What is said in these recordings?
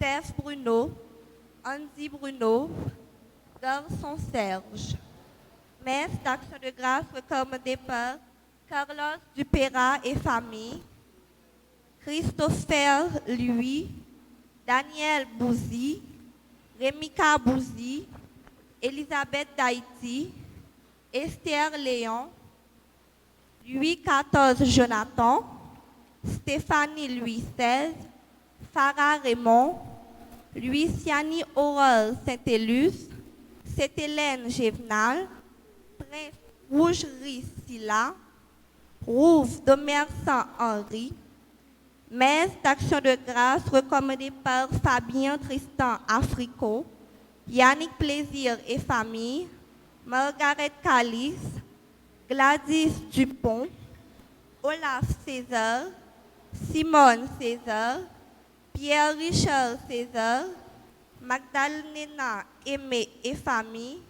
Steph Bruno, Andy Bruno, Garçon Serge. Messe d'action de grâce recommandée par Carlos Dupera et famille, Christopher Louis, Daniel Bouzy, Rémika Bouzy, Elisabeth d'Haïti, Esther Léon, Louis XIV Jonathan, Stéphanie Louis XVI, Farah Raymond, Louisiani Aurore Saint-Élus, Sainte-Hélène Gévenal, Prince Rougerie Silla, Rouve Domersan Henri, Messe d'action de grâce recommandée par Fabien Tristan Africo, Yannick Plaisir et famille, Margaret Calice, Gladys Dupont, Olaf César, Simone César, Pierre-Richard César, Magdalena Aimé et famille,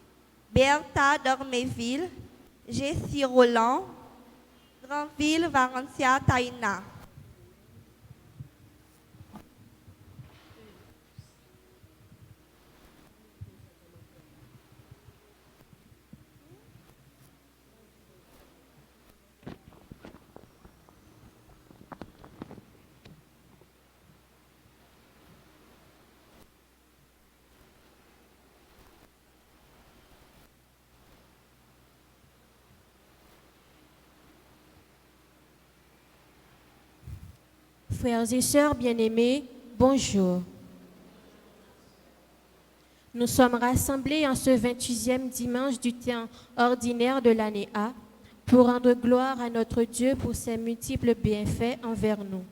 Bertha Dorméville, Jessie Roland, Granville Varentia Taïna. Frères et sœurs bien-aimés, bonjour. Nous sommes rassemblés en ce 28e dimanche du temps ordinaire de l'année A pour rendre gloire à notre Dieu pour ses multiples bienfaits envers nous.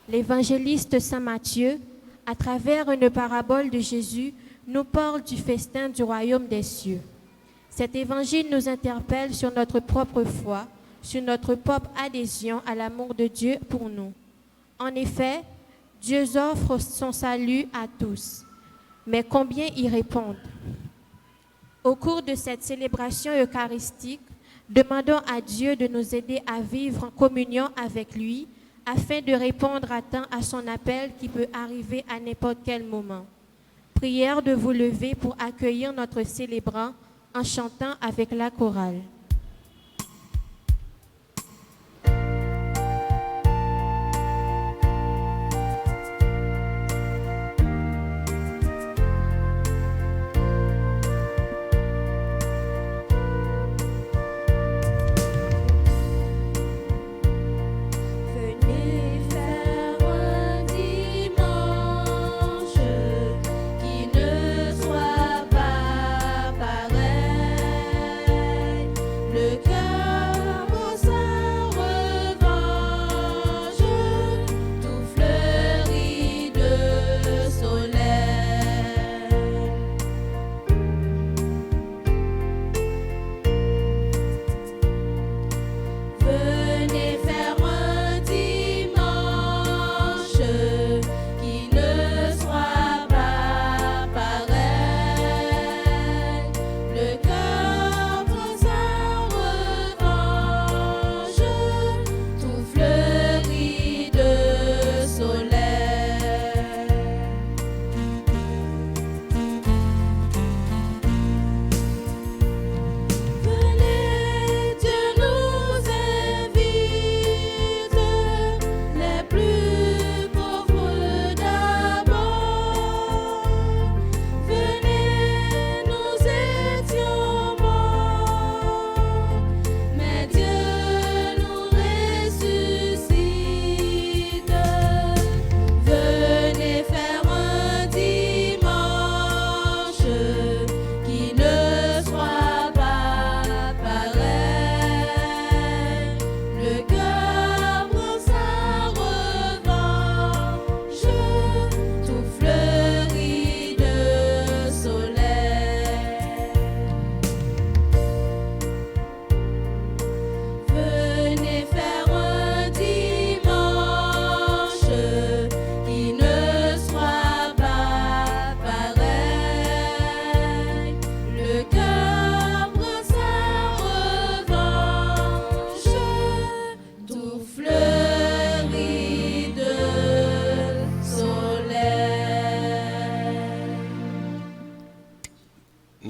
L'évangéliste Saint Matthieu, à travers une parabole de Jésus, nous parle du festin du royaume des cieux. Cet évangile nous interpelle sur notre propre foi, sur notre propre adhésion à l'amour de Dieu pour nous. En effet, Dieu offre son salut à tous, mais combien y répondent? Au cours de cette célébration eucharistique, demandons à Dieu de nous aider à vivre en communion avec lui, afin de répondre à temps à son appel qui peut arriver à n'importe quel moment. Prière de vous lever pour accueillir notre célébrant en chantant avec la chorale. Qui ne soit pas pareil.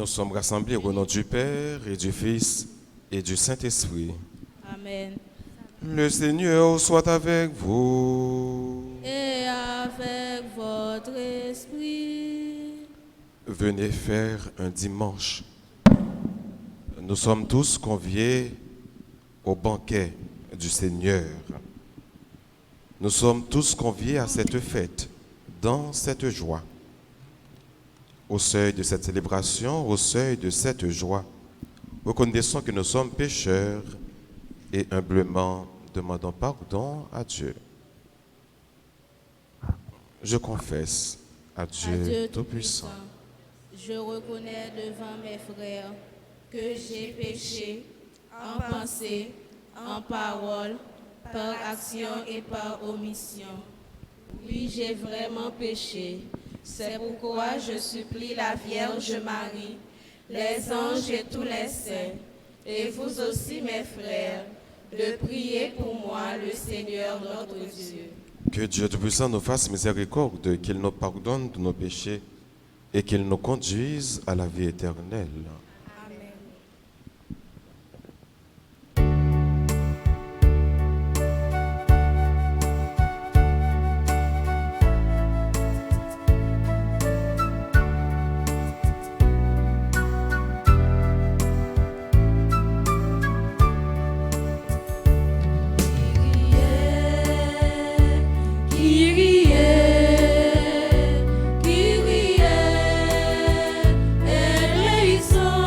Nous sommes rassemblés au nom du Père et du Fils et du Saint-Esprit. Amen. Le Seigneur soit avec vous. Et avec votre esprit. Venez faire un dimanche. Nous sommes tous conviés au banquet du Seigneur. Nous sommes tous conviés à cette fête, dans cette joie. Au seuil de cette célébration, au seuil de cette joie, reconnaissons que nous sommes pécheurs et humblement demandons pardon à Dieu. Je confesse à Dieu Tout-Puissant. Je reconnais devant mes frères que j'ai péché en pensée, en parole, par action et par omission. Oui, j'ai vraiment péché. C'est pourquoi je supplie la Vierge Marie, les anges et tous les saints, et vous aussi mes frères, de prier pour moi le Seigneur notre Dieu. Que Dieu Tout-Puissant nous fasse miséricorde, qu'il nous pardonne de nos péchés et qu'il nous conduise à la vie éternelle. Kyrie, Kyrie, eleison.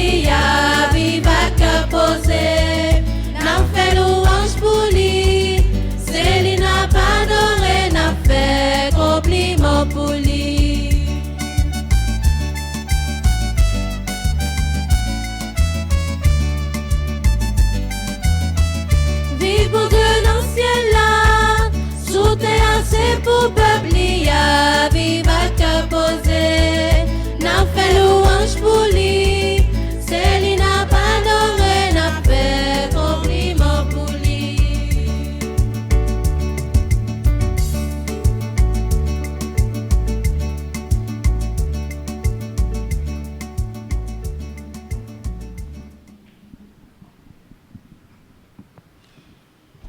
li a viva que posé. N'a fait louange pour lui. C'est lui n'a pas adoré, n'a fait compliment pour lui. Vive pour que dans le ciel là, sous terre c'est pour peuple li a viva que posé. N'a fait louange pour lui. C'est lui n'a pas adoré, n'a fait compliment pour lui.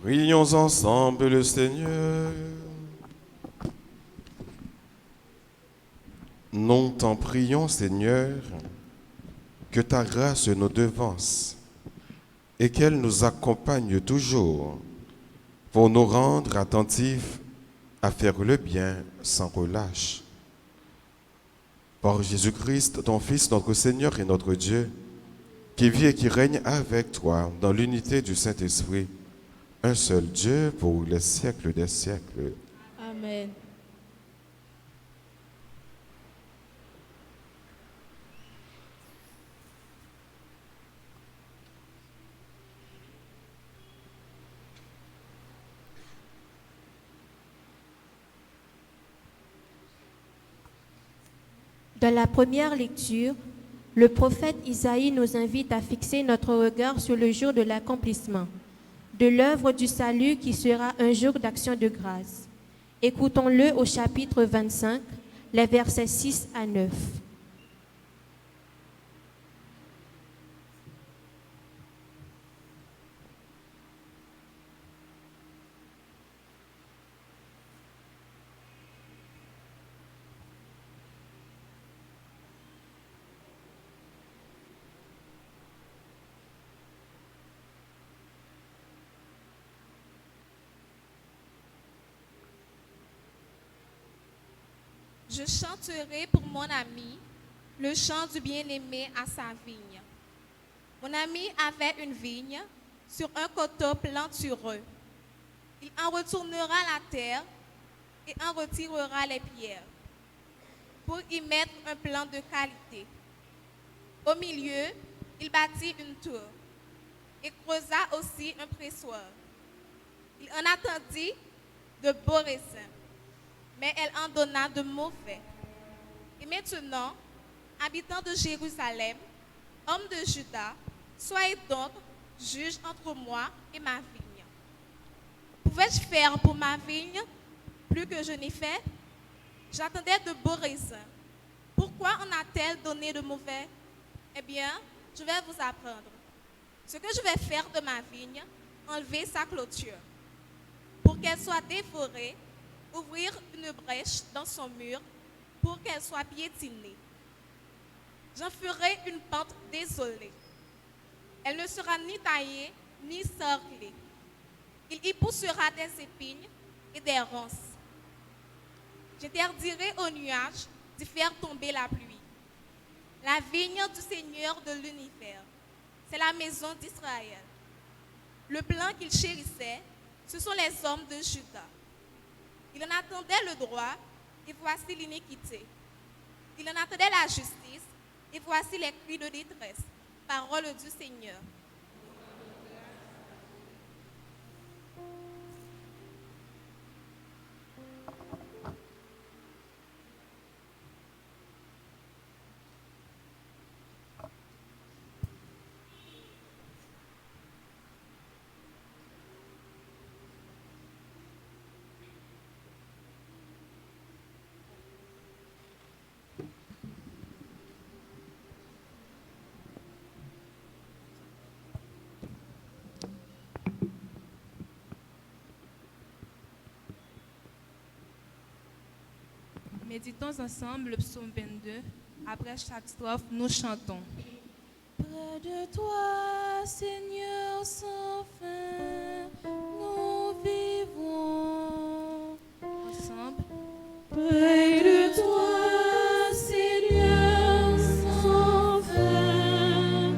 Prions ensemble le Seigneur. Nous t'en prions, Seigneur, que ta grâce nous devance et qu'elle nous accompagne toujours pour nous rendre attentifs à faire le bien sans relâche. Par Jésus-Christ, ton Fils, notre Seigneur et notre Dieu, qui vit et qui règne avec toi dans l'unité du Saint-Esprit, un seul Dieu pour les siècles des siècles. Amen. Dans la première lecture, le prophète Isaïe nous invite à fixer notre regard sur le jour de l'accomplissement de l'œuvre du salut qui sera un jour d'action de grâce. Écoutons-le au chapitre 25, les versets 6 à 9. Je chanterai pour mon ami le chant du bien-aimé à sa vigne. Mon ami avait une vigne sur un coteau plantureux. Il en retournera la terre et en retirera les pierres pour y mettre un plan de qualité. Au milieu, il bâtit une tour et creusa aussi un pressoir. Il en attendit de beaux raisins, mais elle en donna de mauvais. Et maintenant, habitants de Jérusalem, hommes de Juda, soyez donc juges entre moi et ma vigne. Pouvais-je faire pour ma vigne plus que je n'ai fait? J'attendais de beaux raisins. Pourquoi en a-t-elle donné de mauvais? Eh bien, je vais vous apprendre. Ce que je vais faire de ma vigne, enlever sa clôture, pour qu'elle soit dévorée, ouvrir une brèche dans son mur pour qu'elle soit piétinée. J'en ferai une pente désolée. Elle ne sera ni taillée ni cerclée. Il y poussera des épines et des ronces. J'interdirai aux nuages d'y faire tomber la pluie. La vigne du Seigneur de l'univers, c'est la maison d'Israël. Le plan qu'il chérissait, ce sont les hommes de Juda. Il en attendait le droit, et voici l'iniquité. Il en attendait la justice, et voici les cris de détresse. Parole du Seigneur. Méditons ensemble le psaume 22. Après chaque strophe, nous chantons. Près de toi, Seigneur, sans fin, nous vivons ensemble. Près de toi, Seigneur, sans fin,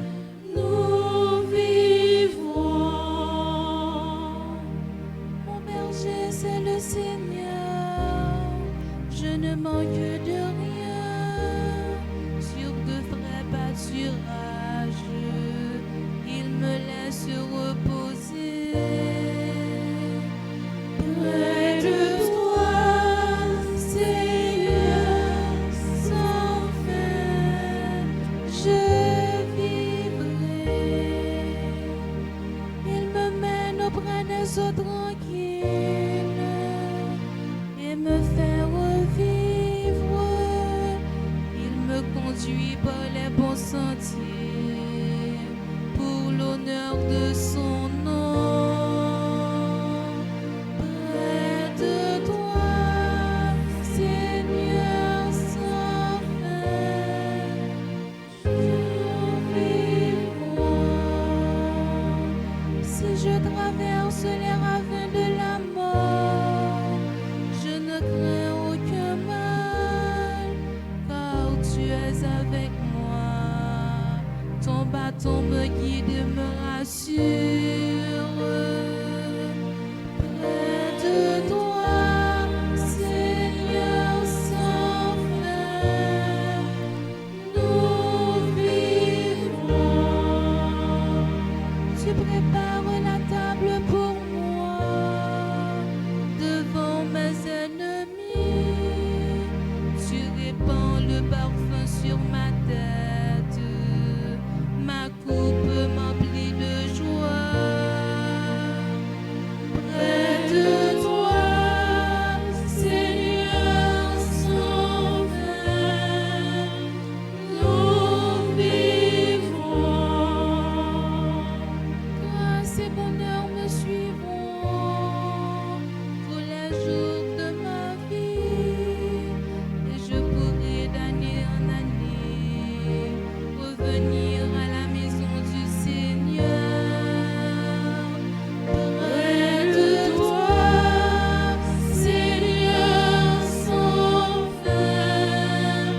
conduit par les bons sentiers pour l'honneur de son nom. Près de toi, Seigneur sans fin, je vivrai. Si je traverse les ravins de la mort, je ne crains aucun mal, car tu es avec moi. Ton bâton me guide, me rassure. Près de toi, Seigneur sans fin, nous vivrons. Tu prépares la table pour moi devant mes ennemis. Tu répands le parfum sur ma tête. Ma coupe m'emplit de joie. Près de toi, Seigneur sans fin, nous vivrons. Grâce et bonheur me suivront tous les jours de ma vie, et je pourrai d'année en année revenir à la maison du Seigneur. Près de toi, Seigneur sans fin,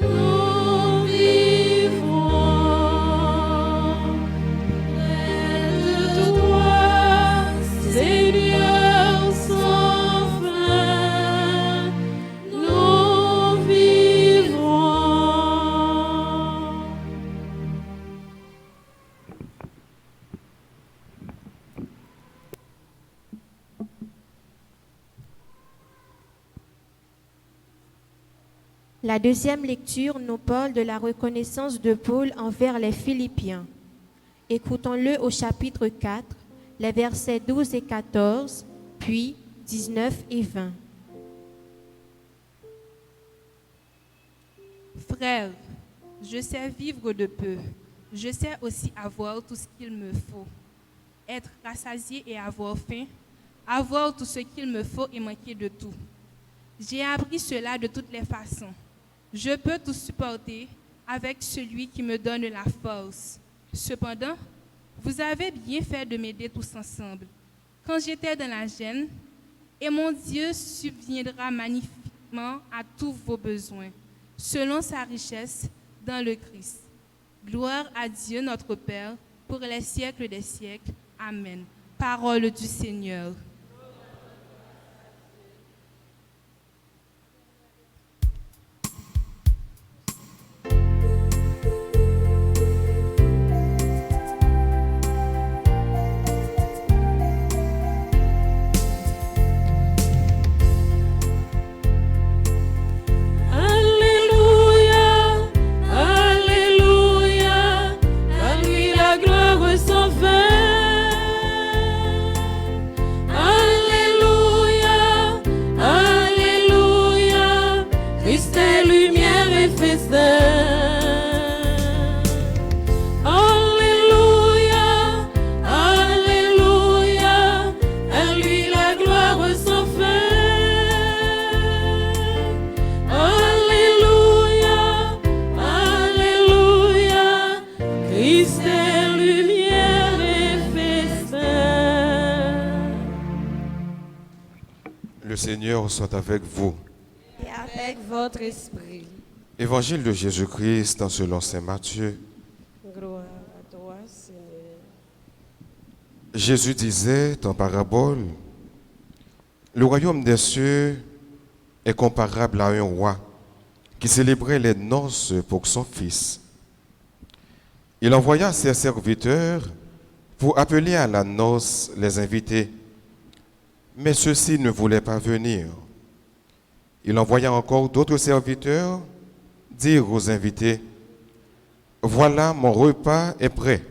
nous vivrons. Près de toi, Seigneur sans fin, nous vivrons. La deuxième lecture nous parle de la reconnaissance de Paul envers les Philippiens. Écoutons-le au chapitre 4, les versets 12 et 14, puis 19 et 20. Frères, je sais vivre de peu. Je sais aussi avoir tout ce qu'il me faut. Être rassasié et avoir faim. Avoir tout ce qu'il me faut et manquer de tout. J'ai appris cela de toutes les façons. Je peux tout supporter avec celui qui me donne la force. Cependant, vous avez bien fait de m'aider tous ensemble. Quand j'étais dans la gêne, et mon Dieu subviendra magnifiquement à tous vos besoins, selon sa richesse dans le Christ. Gloire à Dieu notre Père, pour les siècles des siècles. Amen. Parole du Seigneur. Alléluia, Alléluia, à lui la gloire sans fin. Alléluia, Alléluia, Christ est lumière et festin. Alléluia, Alléluia, à lui la gloire sans fin. Alléluia, Alléluia, Christ est lumière et festin. Le Seigneur soit avec vous. Et avec Votre esprit. Évangile de Jésus-Christ selon saint Matthieu. Gloire à toi, Seigneur. Jésus disait en parabole, le royaume des cieux est comparable à un roi qui célébrait les noces pour son fils. Il envoya ses serviteurs pour appeler à la noce les invités, mais ceux-ci ne voulaient pas venir. Il envoya encore d'autres serviteurs dire aux invités, voilà, mon repas est prêt,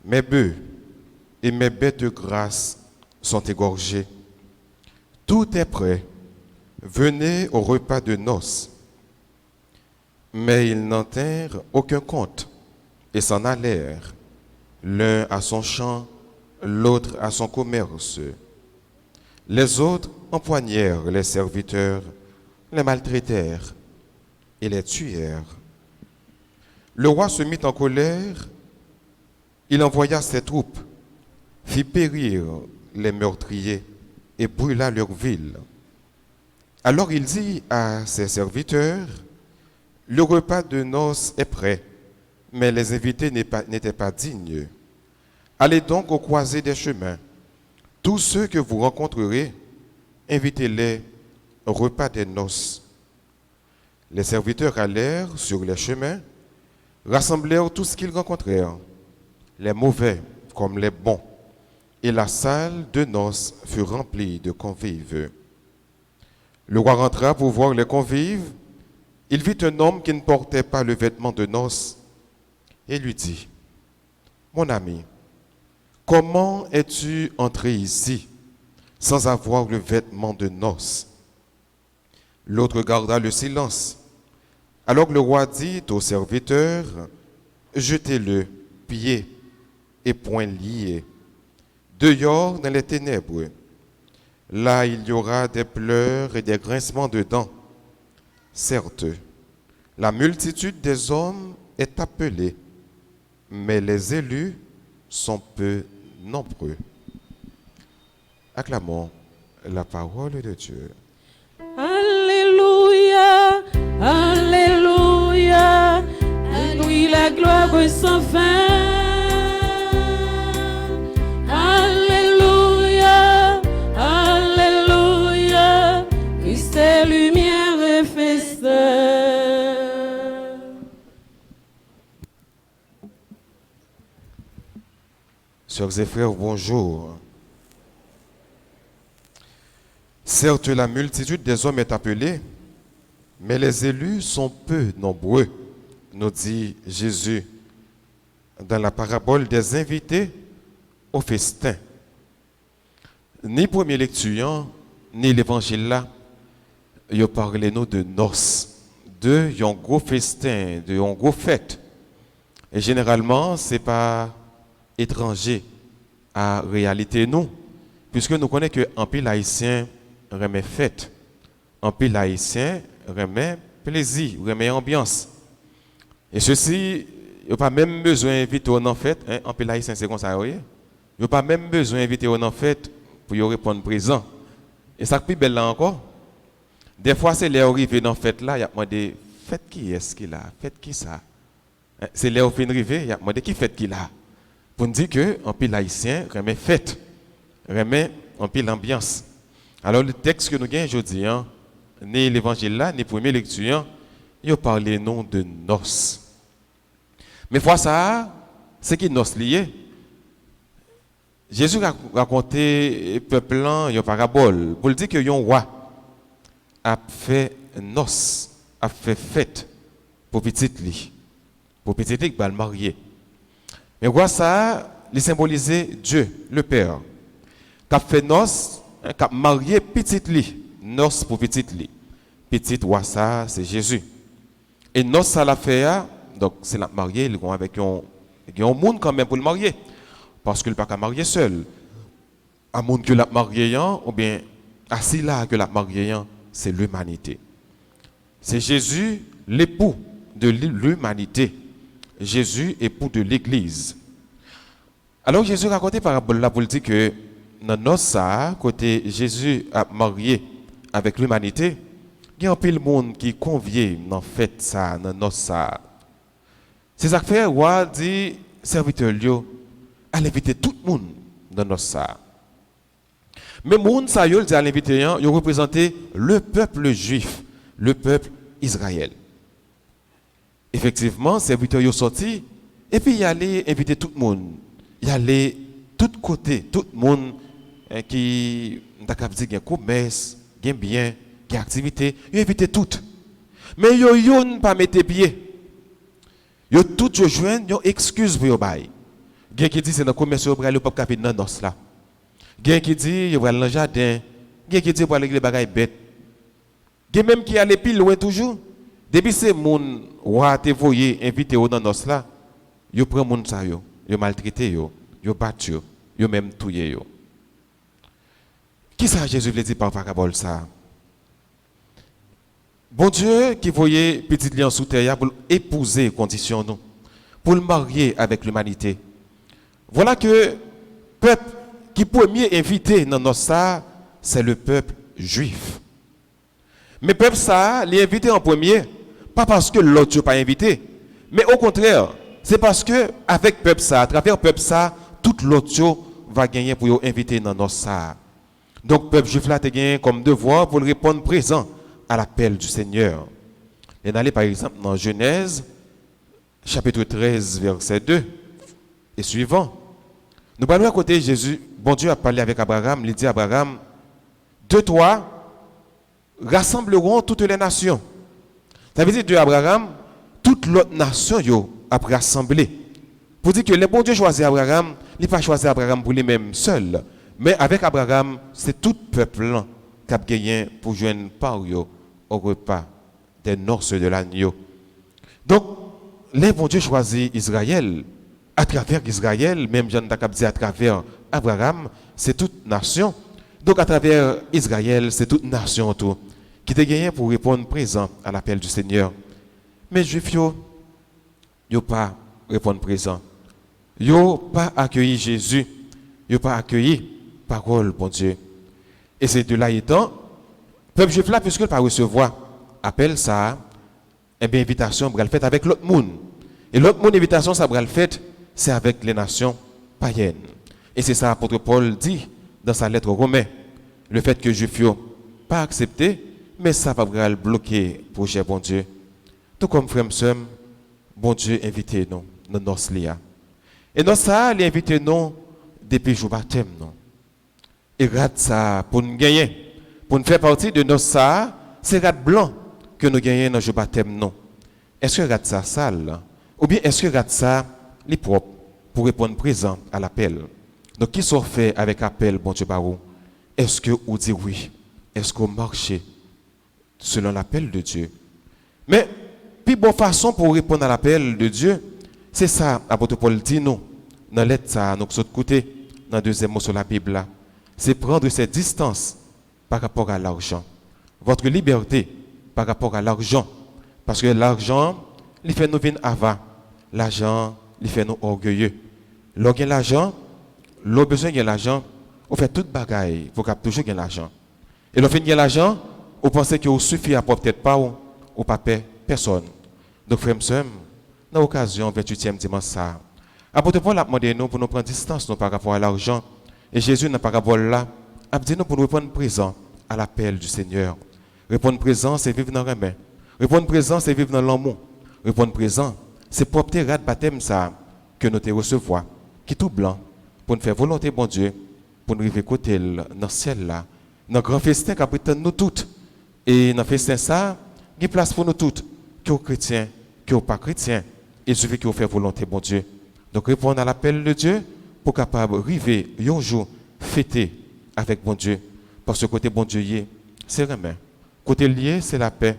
mes bœufs et mes bêtes de grâce sont égorgés. Tout est prêt. Venez au repas de noces. Mais ils n'en tinrent aucun compte et s'en allèrent, l'un à son champ, l'autre à son commerce. Les autres empoignèrent les serviteurs, les maltraitèrent et les tuèrent. Le roi se mit en colère, il envoya ses troupes, fit périr les meurtriers et brûla leur ville. Alors il dit à ses serviteurs, « Le repas de noces est prêt, mais les invités n'étaient pas dignes. Allez donc aux croisées des chemins. Tous ceux que vous rencontrerez, invitez-les au repas des noces. » Les serviteurs allèrent sur les chemins, rassemblèrent tout ce qu'ils rencontrèrent, les mauvais comme les bons, et la salle de noces fut remplie de convives. Le roi rentra pour voir les convives. Il vit un homme qui ne portait pas le vêtement de noces et lui dit, « Mon ami, comment es-tu entré ici sans avoir le vêtement de noces ?» L'autre garda le silence. Alors le roi dit au serviteur, « Jetez-le, pieds et poings liés, dehors dans les ténèbres. Là, il y aura des pleurs et des grincements de dents. Certes, la multitude des hommes est appelée, mais les élus sont peu nombreux. » Acclamons la parole de Dieu. Alléluia, Alléluia, à lui la gloire sans fin. Alléluia, Alléluia, Christ est lumière et festin. Sœurs et frères, bonjour. Certes, la multitude des hommes est appelée, mais les élus sont peu nombreux, nous dit Jésus dans la parabole des invités au festin. Ni premier lecture, ni l'évangile là, il parle nous de noces, de un gros festin, de un gros fête. Et généralement, ce n'est pas étranger à réalité nous, puisque nous connaissons qu'un pile haïtien remet fête, un pile haïtien remet plaisir, remet ambiance. Et ceci, il n'y a pas même besoin d'inviter au fête, un pile haïtien c'est comme ça, il n'y a pas même besoin d'inviter au fête pour y répondre présent. Et ça plus belle là encore. Des fois, c'est les arrivés dans la fête là, il y a demandé fête qui est-ce qu'il a, fête qui ça. C'est les arrivés, il y a demandé qui fête qu'il a. Pour nous dire que un pile haïtien remet fête, remet un pile ambiance. Alors le texte que nous avons aujourd'hui, ni l'évangile là, ni première lecture, il parle non de noces. Mais fois ça, c'est qui noces liées. Jésus a raconté peuple une parabole pour dire que un roi a fait noces, a fait fête pour petite li, qui va le marier. Mais roi ça, il symbolisait Dieu, le Père, qui a fait noces, qui a marié petite li, noces pour petite li. Petite roi ça, c'est Jésus. Et noces ça l'a fait, donc c'est la mariée, il vont avec un monde quand même pour le marier. Parce qu'il ne peut pas marier seul. À monde que l'a marié, ou bien assis là que l'a marié, c'est l'humanité. C'est Jésus, l'époux de l'humanité. Jésus, époux de l'Église. Alors Jésus racontait par rapport là pour dire que dans notre côté Jésus a marié avec l'humanité, il y a un peu de monde qui convient dans fête ça, dans notre ça. C'est ça que fait roi dit serviteur Lio, à inviter tout le monde dans notre ça. Mais monde ça yo dit à l'inviter, il représentait le peuple juif, le peuple Israël. Effectivement, serviteur yo sorti et puis il allait inviter tout le monde. Il allait tout côté, tout le monde qui d'accord dit qu'il y a commerce, qu'il y a bien, qu'il y a activité, il invité tout. Mais yo ne pas mettre pied. Yo tout yo joindre yo excuse pour yo bail. Gen qui dit c'est dans commerce yo bral pas capé dans nos là. Gen qui dit yo va dans jardin, gen qui dit pour aller les bagailles bêtes. Gen même qui allait pile loin toujours. Depuis ces moun roi te voyé invité au dans nos là, yo prend moun sa yo maltraité yo battu yo même tué yo. Qui ça Jésus veut dire par parabole ça? Bon Dieu qui voyait petit lion sous terre pour épouser condition nous, pour le marier avec l'humanité. Voilà que peuple qui premier invité dans nos ça, c'est le peuple juif. Mais peuple ça, les invité en premier, pas parce que l'autre pas invité, mais au contraire, c'est parce que avec peuple ça, à travers peuple ça, tout l'autre va gagner pour inviter dans nos ça. Donc peuple juif là te gagné comme devoir pour répondre présent à l'appel du Seigneur. Et d'aller par exemple dans Genèse chapitre 13 verset 2 et suivant. Nous parlons à côté Jésus, bon Dieu a parlé avec Abraham, il dit à Abraham, de toi rassembleront toutes les nations. Ça veut dire de Abraham, toute l'autre nation yo a rassemblé. Pour dire que le bon Dieu choisit Abraham, il n'a pas choisi Abraham pour lui-même seul, mais avec Abraham, c'est tout peuple qui a gagné pour joindre par yo au repas des noces de l'agneau. Donc, le bon Dieu choisit Israël. À travers Israël, même Jean Dakab dit à travers Abraham, c'est toute nation. Donc à travers Israël, c'est toute nation tout, qui te gagné pour répondre présent à l'appel du Seigneur. Mais les Juifs, ils n'ont pas répondu présent. Ils n'ont pas accueilli Jésus. Ils n'ont pas accueilli parole, bon Dieu. Et c'est de là étant, le peuple juif là, puisqu'il ne peut pas recevoir appel ça, et bien invitation, il va le faire avec l'autre monde. Et l'autre monde, invitation, ça va le faire, c'est avec les nations païennes. Et c'est ça l'apôtre Paul dit dans sa lettre aux Romains. Le fait que les Juifs n'ont pas accepté, mais ça va le bloquer le projet bon Dieu. Tout comme frère et bon Dieu invite nous dans nos liens. Et dans ça, il invite nous depuis le jour baptême. Et regarde ça pour nous gagner. Pour nous faire partie de nos ça, c'est regarde blanc que nous gagnons dans le jour baptême. Est-ce que regarde ça sale? Ou bien est-ce que regarde ça les propres pour répondre présent à l'appel? Donc, qui sont fait avec appel, bon Dieu Barou? Est-ce que vous dites oui? Est-ce que vous marchez selon l'appel de Dieu? Mais, puis bonne façon pour répondre à l'appel de Dieu, c'est ça, l'apôtre Paul dit nous, dans l'être ça, nous sommes côté, dans le deuxième mot sur la Bible là, c'est prendre cette distance par rapport à l'argent. Votre liberté par rapport à l'argent. Parce que l'argent, il fait nous venir avant. L'argent, il fait nous orgueilleux. Lorsqu'on a l'argent, l'on a besoin de l'argent, on fait toute bagaille pour qu'on toujours gagner l'argent. Et lorsqu'on finit l'argent, on pense que vous suffit à peut-être pas ou pas personne. Donc, frère et sœur, dans l'occasion 28e dimanche, ça, apôtre Paul a demandé nous pour nous prendre distance nous, par rapport à l'argent. Et Jésus, dans la parabole là, a dit nous pour nous répondre présent à l'appel du Seigneur. Répondre présent, c'est vivre dans le main. Répondre présent, c'est vivre dans l'amour. Répondre présent, c'est propre rat baptême ça que nous te recevoir, qui tout blanc, pour nous faire volonté, bon Dieu, pour nous arriver côté dans le ciel là, dans le grand festin qui prétend nous toutes. Et dans le festin ça, il y a place pour nous toutes, qui sont chrétiens, qui sont pas chrétiens, et suffit qu'ils faire volonté, bon Dieu. Donc répondre à l'appel de Dieu pour capable arriver un jour fêter avec bon Dieu. Parce que côté bon Dieu, c'est remet. Côté lié, c'est la paix.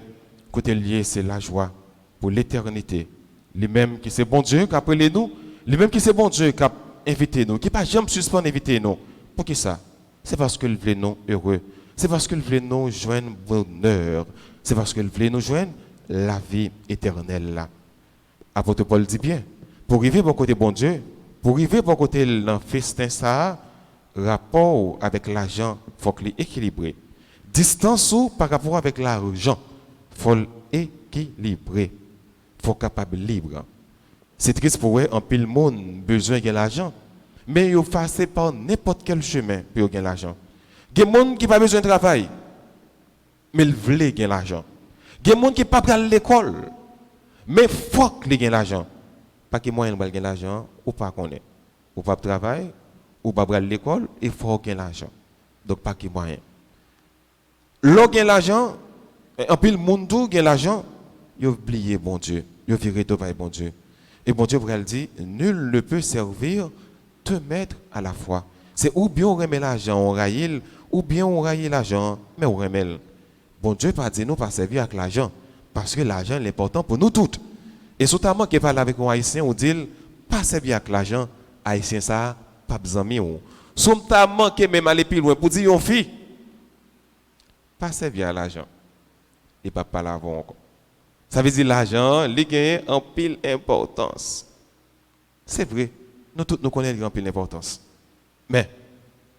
Côté lié, c'est la joie pour l'éternité. Lui-même qui c'est bon Dieu qui a appelé nous, lui-même qui c'est bon Dieu qui a invité nous, qui n'a pas jamais suspendre inviter nous. Pour qui ça? C'est parce qu'il voulait nous heureux. C'est parce qu'il voulait nous joindre bonheur. C'est parce qu'il voulait nous joindre la vie éternelle là. Apôtre Paul dit bien, pour arriver bon côté bon Dieu, pour arriver bon côté le festin ça, rapport avec l'argent, il faut qu'il soit équilibré. Distance par rapport avec l'argent, il faut l'équilibrer. Il faut capable libre. C'est triste pour eux, en pile monde besoin de l'argent, mais ils passent par n'importe quel chemin pour gagner l'argent. Il y a des gens qui n'ont pas besoin de travail, mais ils veulent gagner l'argent. Il y a des gens qui n'ont pas à l'école, mais il faut qu'ils gagnent l'argent. Pas que moyen de gagner l'argent, ou pas connaître. Ou pas travail, ou pas à l'école, il faut gagner l'argent. Donc pas que moyen. L'on gagne l'argent, en pile monde gagne l'argent, il oublie bon Dieu, il viré de bon Dieu. Et bon Dieu va dire, nul ne peut servir deux maîtres à la fois. C'est ou bien on remet l'argent, on raille, ou bien on raille l'argent, mais on remet. Bon Dieu pas dit nous pas servir avec l'argent, Parce que l'argent est important pour nous toutes. Et notamment, qui parle avec un haïtien, on dit, pas servir avec l'argent, haïtien ça, pas besoin de nous. Si on t'a manqué même aller plus loin pour dire, une fille, pas servir à l'argent. Et pas parler avant encore. Ça veut dire l'argent, il gagne en pile importance. C'est vrai, nous tous nous connaissons en pile importance. Mais,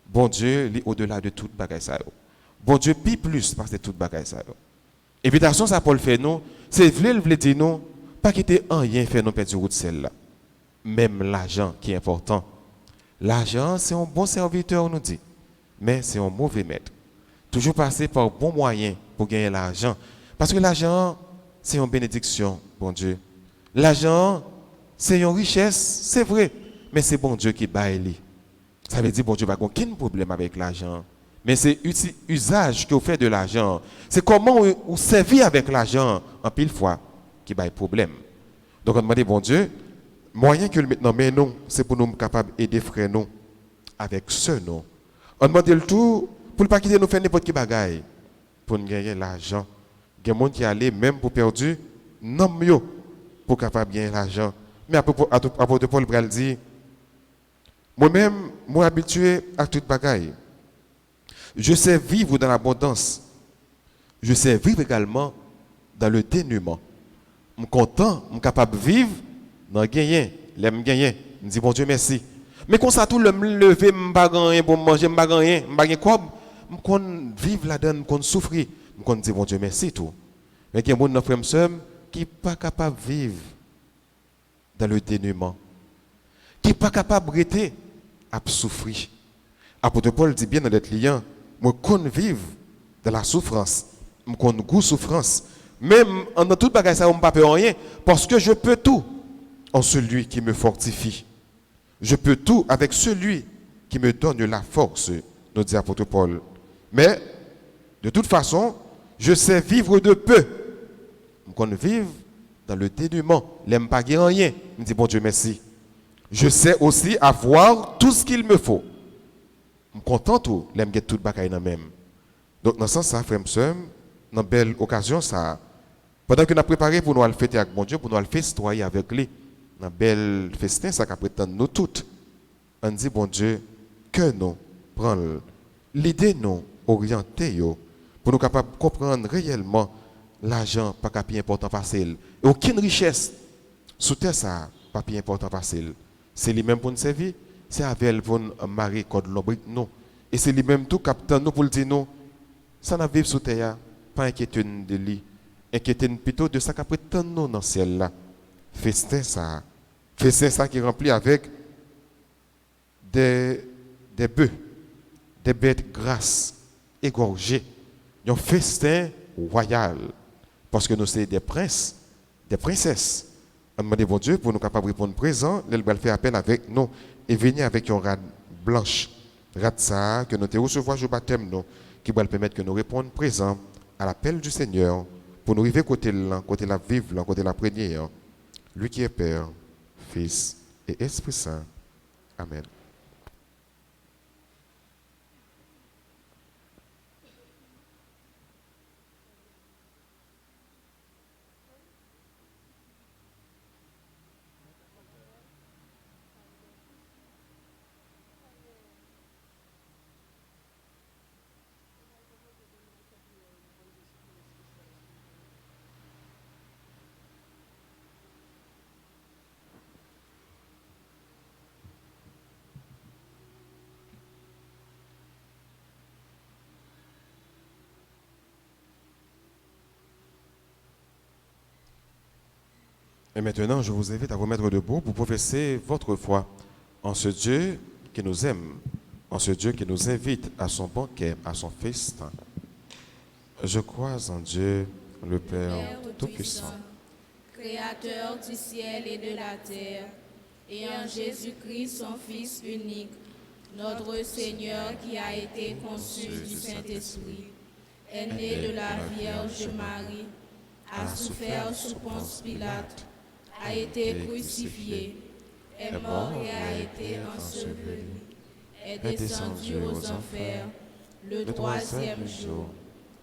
bon Dieu, il est au-delà de toute bagaille ça. Bon Dieu, pis plus parce que toute bagaille ça. Invitation, ça Paul fait nous, c'est vle dire nous, pas quitter rien faire nous perdre du route celle-là. Même l'argent qui est important. L'argent, c'est un bon serviteur, on nous dit, mais c'est un mauvais maître. Toujours passer par bon moyen pour gagner l'argent. Parce que l'argent, c'est une bénédiction, bon Dieu. L'argent, c'est une richesse, c'est vrai, mais c'est bon Dieu qui baille. Ça veut dire bon Dieu n'a aucun problème avec l'argent. Mais c'est l'usage que vous faites de l'argent. C'est comment vous servez avec l'argent en pile fois qui baille problème. Donc on demande bon Dieu, moyen que le maintenant mais non, c'est pour nous capables d'aider frères nous avec ce nom. On demande le tout pour ne pas quitter nous faire n'importe quelle bagaille pour nous gagner l'argent. Il y a des gens qui allaient même pour perdre non mieux pour capable gagner l'argent. Mais à propos de Paul Bral dit, moi-même, moi habitué à toute bagaille. Je sais vivre dans l'abondance. Je sais vivre également dans le dénuement. Je suis content, je suis capable de vivre dans le gagner. L'aime gagner. Je dis bon Dieu merci. Mais quand ça tout le lever, je ne pas gagner pour manger, je ne pas gagner, je ne pas gagner quoi, je peux vivre là-dedans, je peux souffrir. Je peux dire bon Dieu merci tout. Mais il y a des gens frères qui ne sont pas capables de vivre dans le dénuement. Qui ne sont pas capables de rester à souffrir. Apôtre Paul dit bien dans les clients, moi qu'on vive dans la souffrance, moi qu'on goûte souffrance. Même dans toute bagaille ça on pas peur rien parce que je peux tout en celui qui me fortifie. Je peux tout avec celui qui me donne la force, nous dit apôtre Paul. Mais de toute façon, je sais vivre de peu. Qu'on vive dans le dénuement, l'aime pas rien. Me dit bon Dieu merci. Je sais aussi avoir tout ce qu'il me faut. Je suis content tout, l'aime get tout bagaille dans même. Donc dans ce sens ça frère m'seur, dans belle occasion ça pendant que nous préparé pour nous aller fêter avec bon Dieu, pour nous aller festoyer avec lui. Dans belle festin ça qu'a prétend nous toutes. On dit bon Dieu que nous prendre l'idée nous orienter pour nous capables de comprendre réellement l'argent pas plus important facile. Et aucune richesse sous terre ça pas plus important facile. C'est lui-même pour nous servir, c'est avec elle pour nous marier code l'obrique nous. Et c'est lui-même tout capteur nous pour le dire nous. Ça n'a vivre sous terre, pas inquiétude de lui. Inquiétude plutôt de ça qu'après tant nous dans le ciel là. Festin ça qui est rempli avec des bœufs, des bêtes grasses, égorgées. Un festin royal. Parce que nous sommes des princes, des princesses. On demande bon Dieu pour nous capables de répondre présent, il va faire appel avec nous et venir avec une rade blanche. Rade ça que nous te recevoir au baptême nous, qui va permettre que nous répondions présent à l'appel du Seigneur pour nous arriver côté la vivre, côté la première. Lui qui est Père, Fils et Esprit Saint. Amen. Et maintenant, je vous invite à vous mettre debout pour professer votre foi en ce Dieu qui nous aime, en ce Dieu qui nous invite à son banquet, à son festin. Je crois en Dieu, le Père Tout-Puissant, Créateur du ciel et de la terre, et en Jésus-Christ, son Fils unique, notre Seigneur qui a été conçu du Saint-Esprit, est né de la Vierge Marie, a souffert sous Ponce Pilate, a été crucifié, est mort et a été enseveli, est descendu aux enfers, le troisième jour.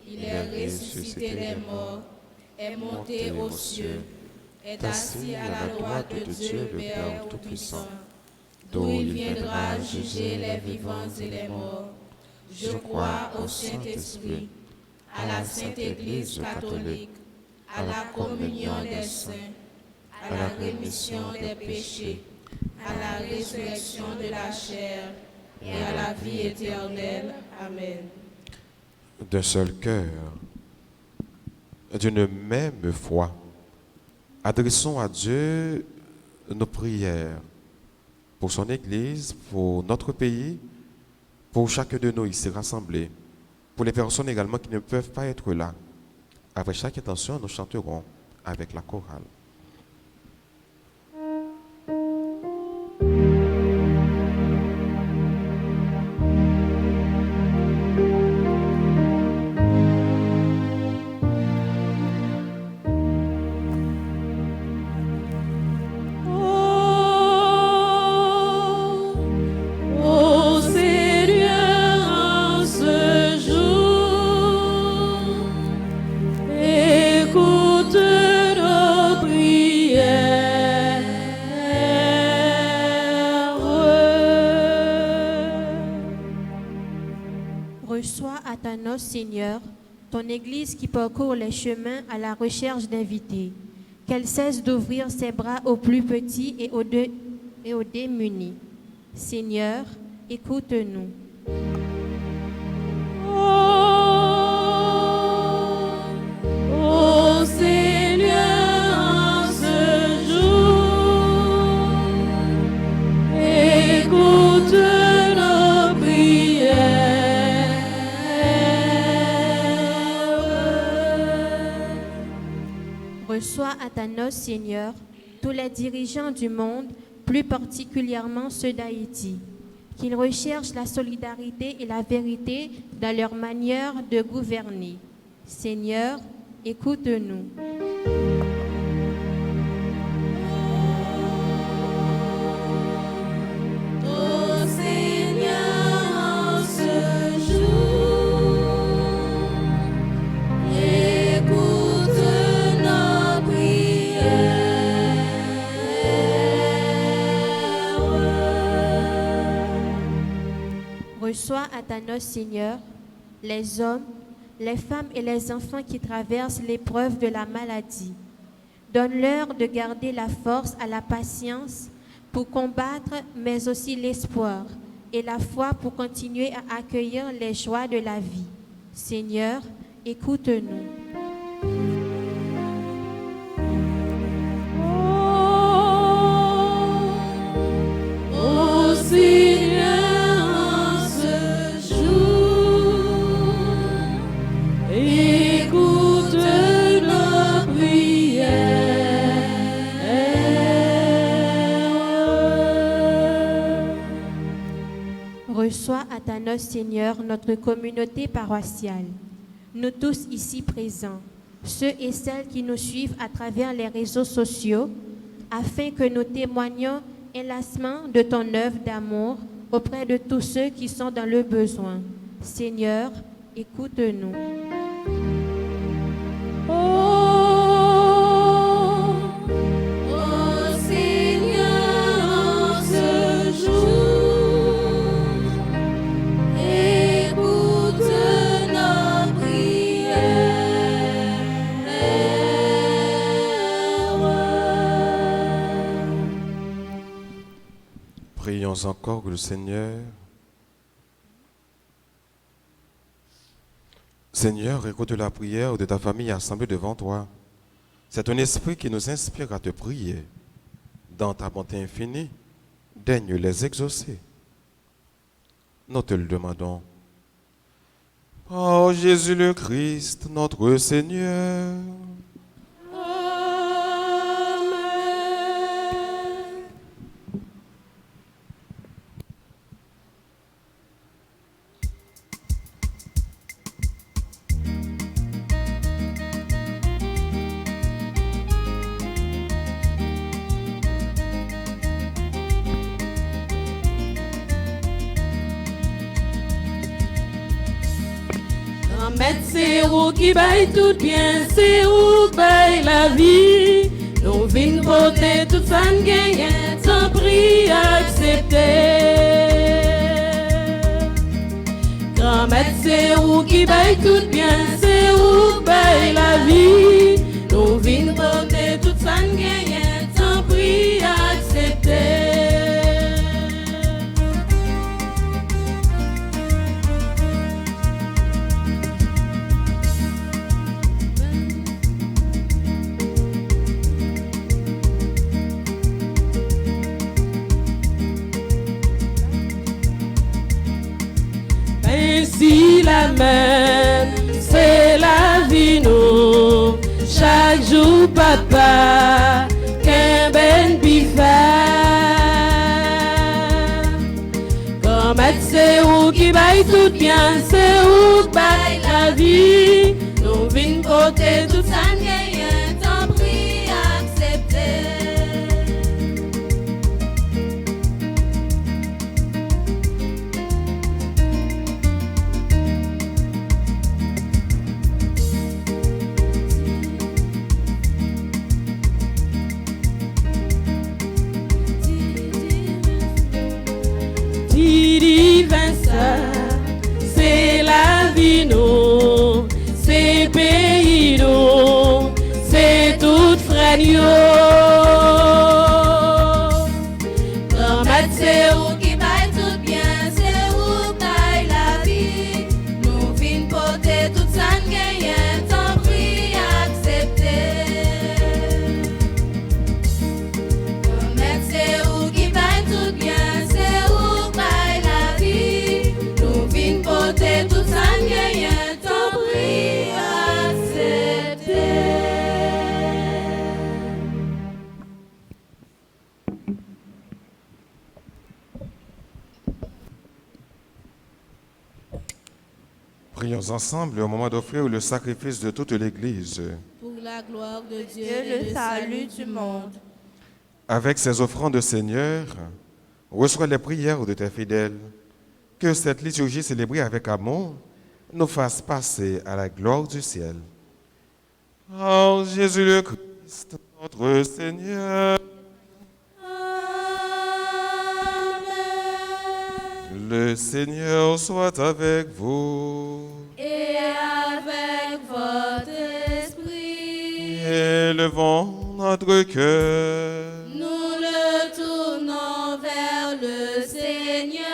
Il est ressuscité des morts, est monté aux cieux, est assis à la droite de Dieu le Père Tout-Puissant, d'où il viendra juger les vivants et les morts. Je crois au Saint-Esprit, à la Sainte Église catholique, à la communion des saints, à la rémission des péchés, à la résurrection de la chair et à la vie éternelle. Amen. D'un seul cœur, d'une même foi, adressons à Dieu nos prières pour son Église, pour notre pays, pour chacun de nous ici rassemblés, pour les personnes également qui ne peuvent pas être là. Après chaque intention, nous chanterons avec la chorale. Ô Seigneur, en ce jour, écoute nos prières. Reçois à ta noce, Seigneur, ton Église qui parcourt les chemins à la recherche d'invités. Qu'elle cesse d'ouvrir ses bras aux plus petits et aux démunis. Seigneur, écoute-nous. Ô Seigneur, en ce jour, écoute nos prières. Reçois à ta noce, Seigneur, tous les dirigeants du monde, plus particulièrement ceux d'Haïti, qu'ils recherchent la solidarité et la vérité dans leur manière de gouverner. Seigneur, écoute-nous. Ô Seigneur, en ce jour, écoute nos prières. Reçois à ta noce, Seigneur, les hommes, les femmes et les enfants qui traversent l'épreuve de la maladie. Donne-leur de garder la force à la patience pour combattre, mais aussi l'espoir et la foi pour continuer à accueillir les joies de la vie. Seigneur, écoute-nous. Ô Seigneur, en ce jour, écoute nos prières. Reçois à ta noce, Seigneur, notre communauté paroissiale, nous tous ici présents, ceux et celles qui nous suivent à travers les réseaux sociaux, afin que nous témoignions inlassement de ton œuvre d'amour auprès de tous ceux qui sont dans le besoin. Seigneur, écoute-nous. Ô Seigneur, en ce jour, écoute nos prières. Prions encore le Seigneur. Seigneur, écoute la prière de ta famille assemblée devant toi. C'est ton esprit qui nous inspire à te prier. Dans ta bonté infinie, daigne les exaucer. Nous te le demandons. Oh Jésus le Christ, notre Seigneur. Maître, c'est où qui baille tout bien, c'est où baille la vie. Nous venons porter tout ça gagne, sans prix accepter. Grand Maître, c'est où qui baille tout bien, c'est où baille la vie. Nous venons porter tout ça gagne, sans prix accepter. Si la même, c'est la vie nous. Chaque jour, papa, qu'un ben bifa. Comme c'est où qui baille tout bien, c'est où baille la vie. Nous venons côté tout ça, gagne, tant pris accepter. C'est la vie nous, c'est pays nous, c'est tout frère Grand Maître, c'est où qui baille tout bien, c'est où baille la vie. Nous venons porter tout ça gagne, tant pris accepter. Grand Maître, c'est où qui baille tout bien, c'est où baille la vie. Nous venons porter tout ça gagne, tant pris accepter. Prions ensemble au moment d'offrir le sacrifice de toute l'Église. Pour la gloire de Dieu Dieu et le salut du monde. Avec ces offrandes, Seigneur, reçois les prières de tes fidèles. Que cette liturgie célébrée avec amour nous fasse passer à la gloire du ciel. Oh Jésus le Christ, notre Seigneur. Le Seigneur soit avec vous. Et avec votre esprit, Élevons notre cœur. nous le tournons vers le Seigneur.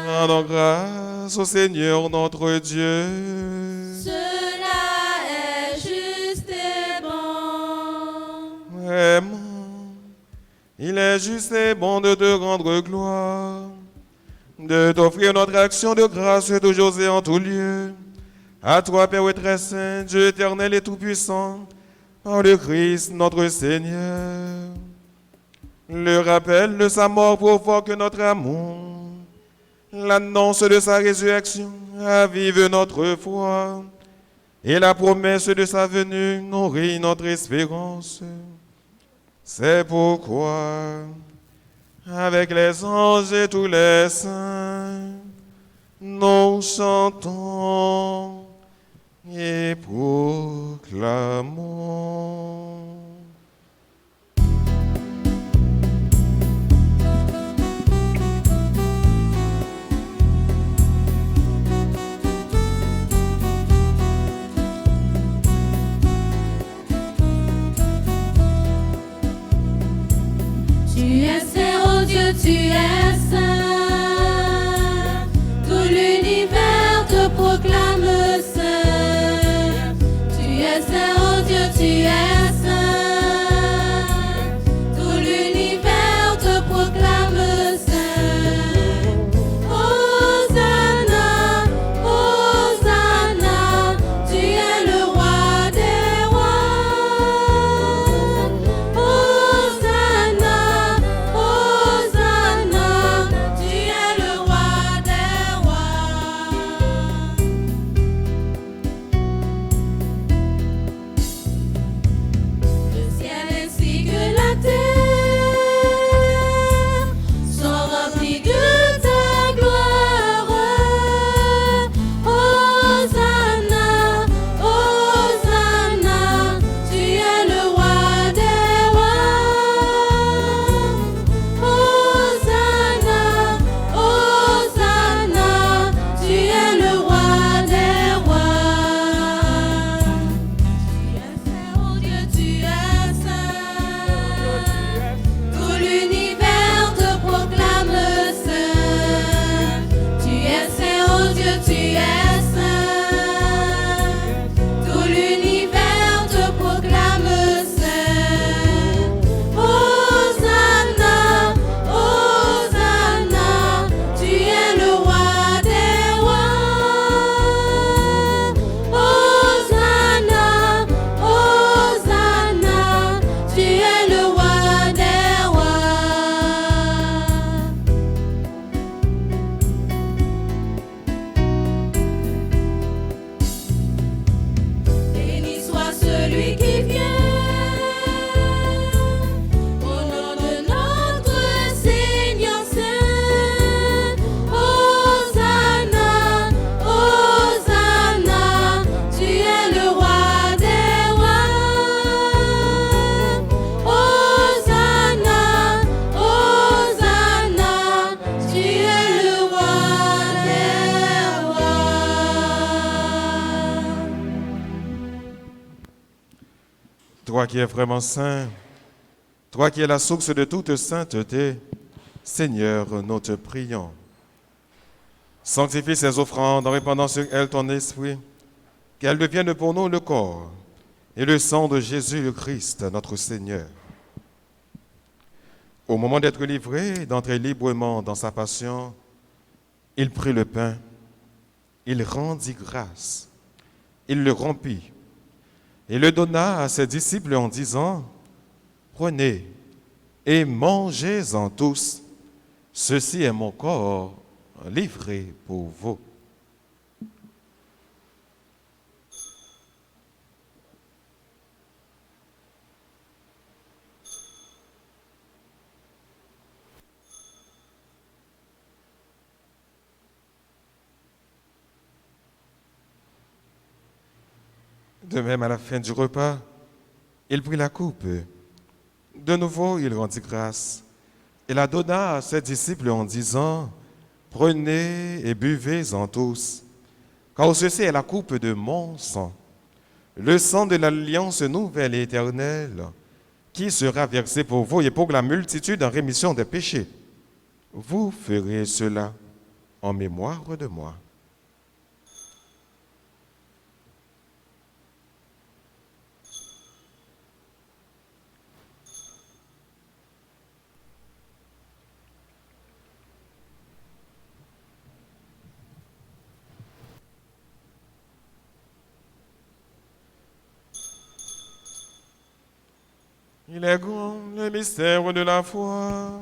Rendons grâce au Seigneur notre Dieu. Cela est juste et bon. Vraiment, il est juste et bon de te rendre gloire, de t'offrir notre action de grâce toujours et en tout lieu. À toi, Père très saint, Dieu éternel et tout-puissant, par le Christ notre Seigneur. Le rappel de sa mort provoque notre amour. L'annonce de sa résurrection avive notre foi. Et la promesse de sa venue nourrit notre espérance. C'est pourquoi, avec les anges et tous les saints, nous chantons et proclamons. Tu es saint, oh Dieu, tu es saint. Tout l'univers te proclame saint. Tu es saint, oh Dieu, tu es saint. Tout l'univers te proclame saint. Hosanna, Hosanna, tu es le roi des rois. Hosanna, Hosanna, tu es le roi des rois. toi qui es vraiment saint, toi qui es la source de toute sainteté, Seigneur, nous te prions. Sanctifie ces offrandes en répandant sur elles ton esprit, qu'elles deviennent pour nous le corps et le sang de Jésus le Christ, notre Seigneur. Au moment d'être livré, d'entrer librement dans sa passion, il prit le pain, il rendit grâce, il le rompit et le donna à ses disciples en disant, « Prenez et mangez-en tous, ceci est mon corps livré pour vous. » De même, à la fin du repas, il prit la coupe. De nouveau, il rendit grâce et la donna à ses disciples en disant, « Prenez et buvez-en tous, car ceci est la coupe de mon sang, le sang de l'alliance nouvelle et éternelle, qui sera versé pour vous et pour la multitude en rémission des péchés. Vous ferez cela en mémoire de moi. » Il est grand le mystère de la foi.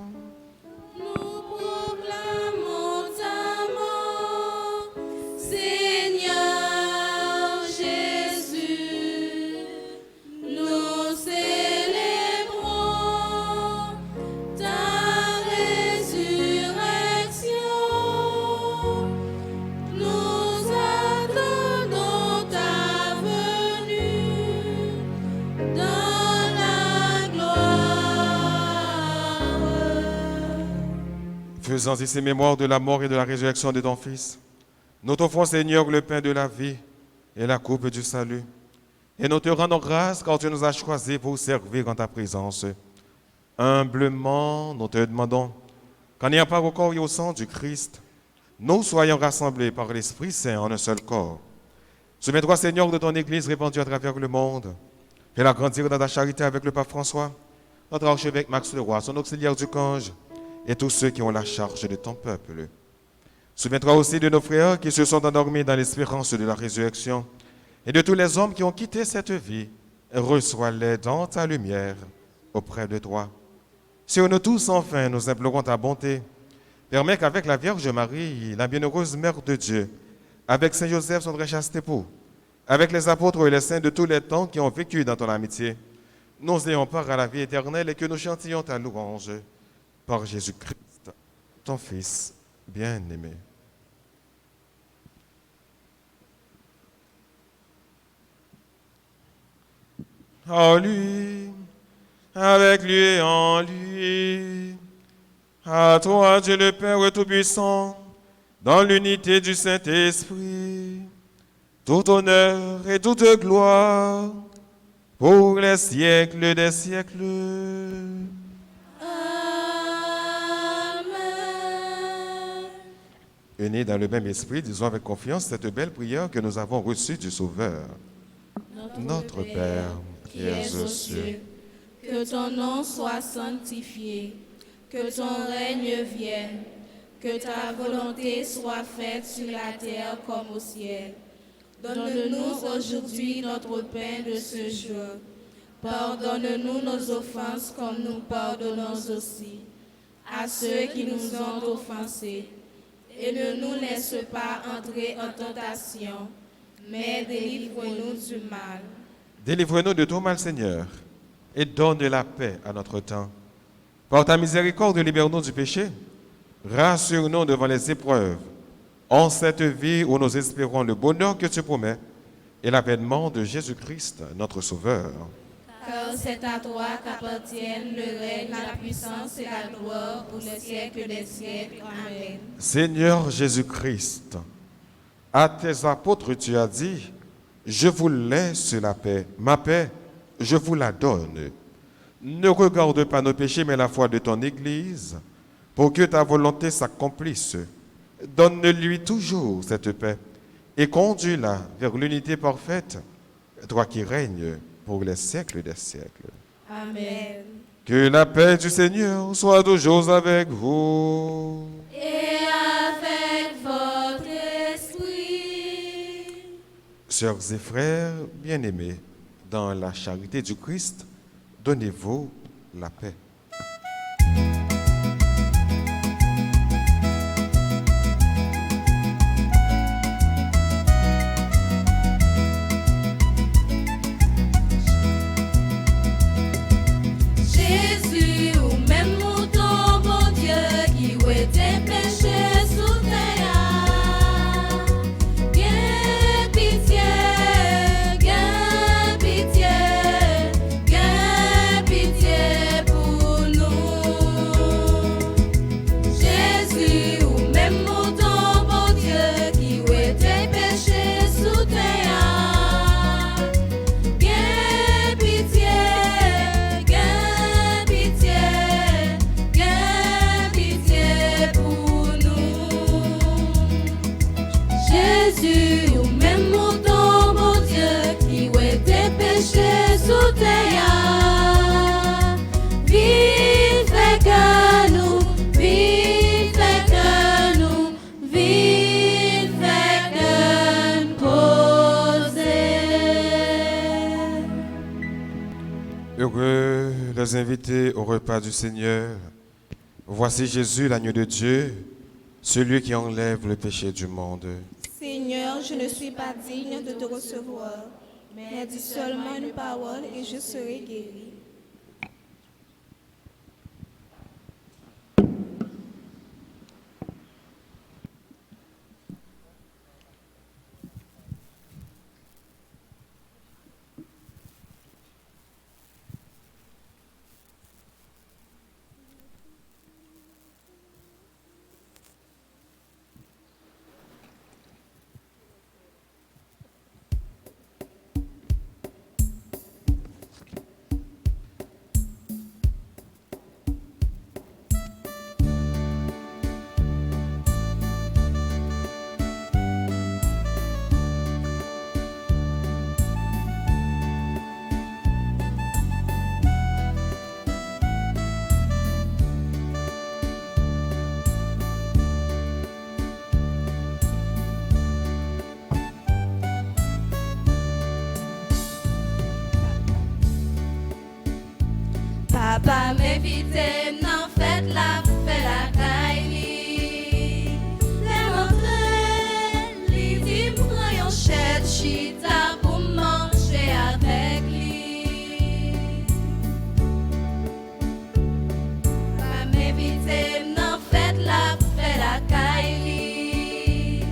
Nous proclamons ta mort, Seigneur Jésus. Nous célébrons ta résurrection. Nous attendons ta venue dans la gloire. Faisant ici mémoire de la mort et de la résurrection de ton Fils, nous t'offrons, Seigneur, le pain de la vie et la coupe du salut. Et nous te rendons grâce car tu nous as choisis pour servir en ta présence. Humblement, nous te demandons qu'en ayant part au corps et au sang du Christ, nous soyons rassemblés par l'Esprit Saint en un seul corps. Souviens-toi, Seigneur, de ton Église répandue à travers le monde. Fais-la grandir dans ta charité avec le pape François, notre archevêque Max Leroy, son auxiliaire du Cange, et tous ceux qui ont la charge de ton peuple. Souviens-toi aussi de nos frères qui se sont endormis dans l'espérance de la résurrection, et de tous les hommes qui ont quitté cette vie. Reçois-les dans ta lumière auprès de toi. Sur nous tous, enfin, nous implorons ta bonté. Permets qu'avec la Vierge Marie, la bienheureuse Mère de Dieu, avec Saint Joseph, son très chaste époux, avec les apôtres et les saints de tous les temps qui ont vécu dans ton amitié, nous ayons part à la vie éternelle et que nous chantions ta louange par Jésus-Christ, ton Fils bien-aimé. En lui, avec lui et en lui, à toi, Dieu le Père Tout-Puissant, dans l'unité du Saint-Esprit, tout honneur et toute gloire pour les siècles des siècles. Amen. Unis dans le même esprit, disons avec confiance cette belle prière que nous avons reçue du Sauveur. Notre Père, qui es aux cieux, que ton nom soit sanctifié, que ton règne vienne, que ta volonté soit faite sur la terre comme au ciel. Donne-nous aujourd'hui notre pain de ce jour. Pardonne-nous nos offenses comme nous pardonnons aussi à ceux qui nous ont offensés. Et ne nous laisse pas entrer en tentation, mais délivre-nous du mal. Délivre-nous de tout mal, Seigneur, et donne la paix à notre temps. Par ta miséricorde, libère-nous du péché. Rassure-nous devant les épreuves, en cette vie où nous espérons le bonheur que tu promets et l'avènement de Jésus-Christ, notre Sauveur. Car c'est à toi qu'appartiennent le règne, la puissance et la gloire pour les siècles des siècles. Amen. Seigneur Jésus-Christ, à tes apôtres tu as dit, je vous laisse la paix, ma paix, je vous la donne. Ne regarde pas nos péchés, mais la foi de ton Église, pour que ta volonté s'accomplisse. Donne-lui toujours cette paix et conduis-la vers l'unité parfaite, toi qui règnes pour les siècles des siècles. Amen. Que la paix du Seigneur soit toujours avec vous. Et avec votre esprit. Sœurs et frères bien-aimés, dans la charité du Christ, donnez-vous la paix. Jésus, ou même mouton, bon Dieu, qui ouait tes péchés sous terre. Gain pitié, gain pitié, gain pitié pour nous. Jésus, ou même mouton, bon Dieu, qui ouait tes péchés sous terre. Gain pitié, gain pitié, gain pitié pour nous. Jésus, ou même mouton, mon Dieu, qui ouait tes péchés sous terre. Vive que nous, vive que nous, vive que nous poser. Heureux les invités au repas du Seigneur. Voici Jésus, l'agneau de Dieu, celui qui enlève le péché du monde. Seigneur, je ne suis pas digne de te recevoir, mais dis seulement une parole et je serai guéri. Papa m'invite, n'en faites la caille. Les montrer, les dit prends yon chède chita pour manger avec lui. Papa m'invite, n'en faites la caille.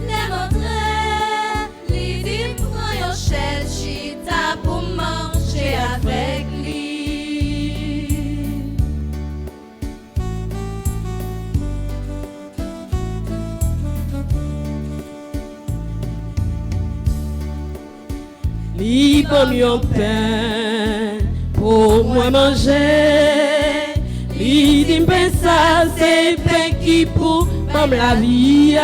Les montrer, les dit prends yon chède chita pour manger avec lui. Li bon yon pain pour moi manger. Li dit pain ça c'est pain qui pour comme la vie.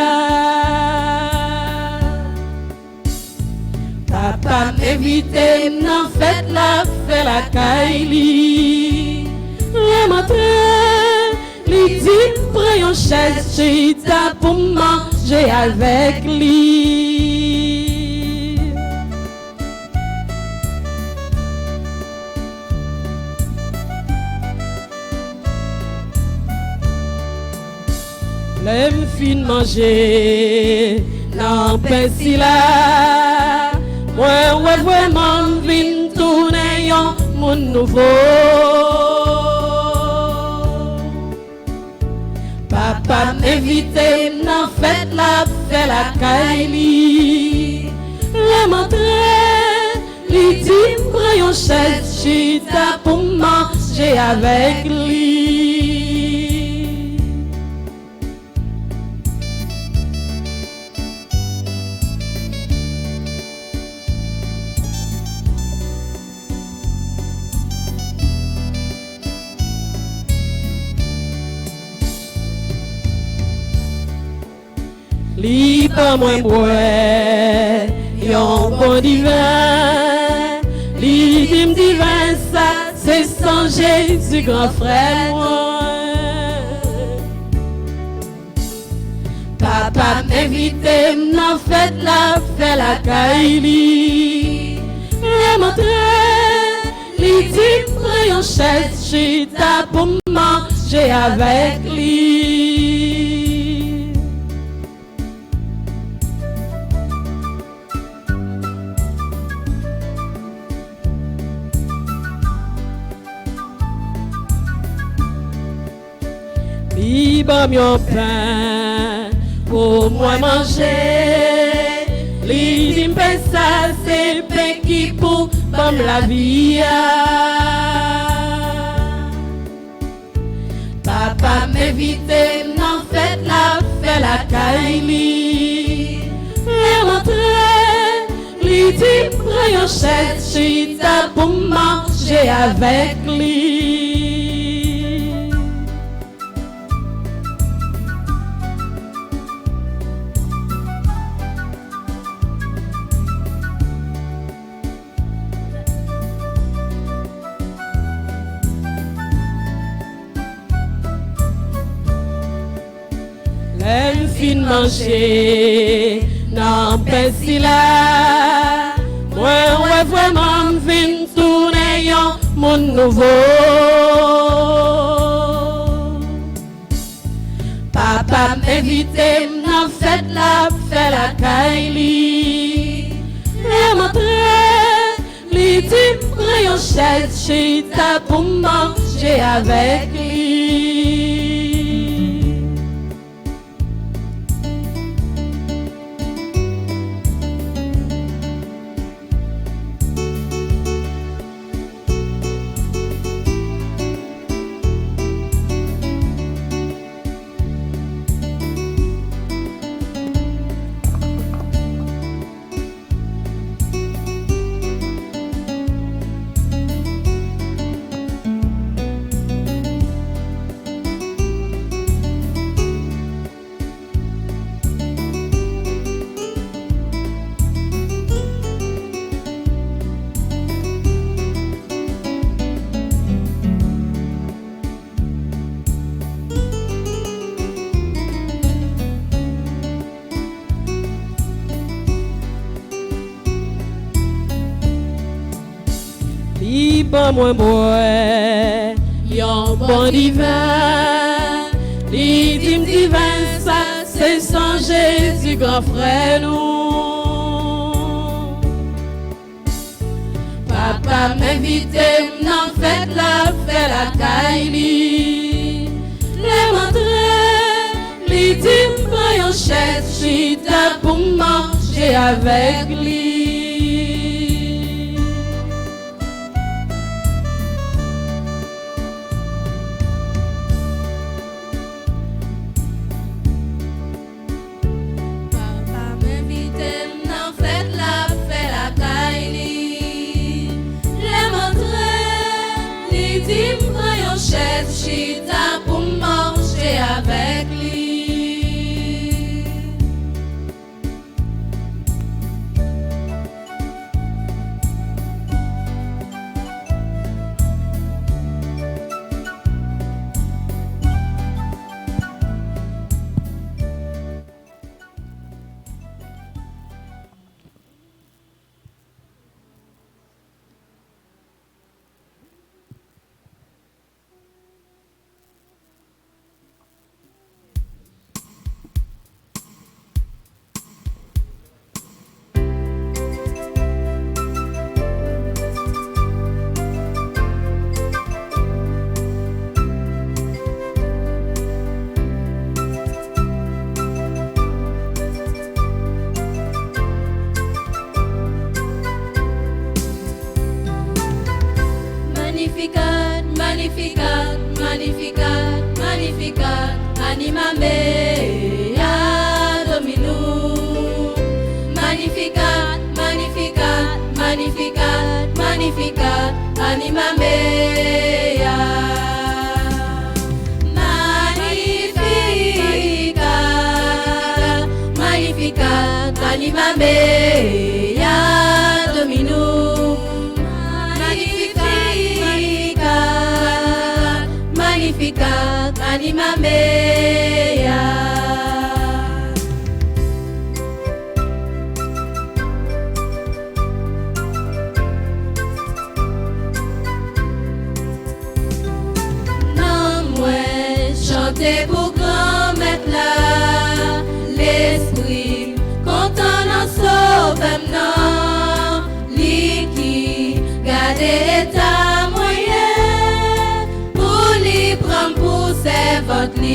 Papa m'invite n'en faites la caille li. Le matin, li dit prends yon chaise chita pour manger avec lui. Lève fin manger, non pain si là. Moi ouais vraiment vin tourner yon moun nouveau. Papa m'invite, n'en faites la caille li. Le matin, li dit prends yon chaise chita pour manger avec lui. li pas moins boire, yon bon divin, li dim divin ça, c'est sans Jésus grand frère moi. Papa m'invite m'en fête la caille, le montrer, li dit prends yon chaise, chita pour manger avec lui. Li bam yon pain pour moi manger, li di m'pain ça c'est pain qui pour bam la vie. Papa m'invite m'en fête la caille, le montrer, li di prends yon chaise, chita pour manger avec lui. Elle fin manger, non pas si là. Moi, ouais, vraiment, vin tourner yon mon nouveau. Papa m'invite, m'en fête la caille. Et montrer, li dit, prends yon chaise, chita pour manger avec lui. Pas moins boire, yon bon divin, li dim divin ça, c'est sans Jésus grand frère nous. Papa m'invite, m'en fête la caille, le montrer, li dim prends yon chaise, chita pour manger avec lui. Chita pour manger avec lui. Magnificat, Magnificat, Magnificat, anima mea Domino. Magnificat, Magnificat, Magnificat, Magnificat, anima mea. Magnificat, Magnificat, anima mea. Chantez pour grand maître là, l'esprit content dans sauvem nan, li qui garde ta moyen, pour li prendre pour ses votes li.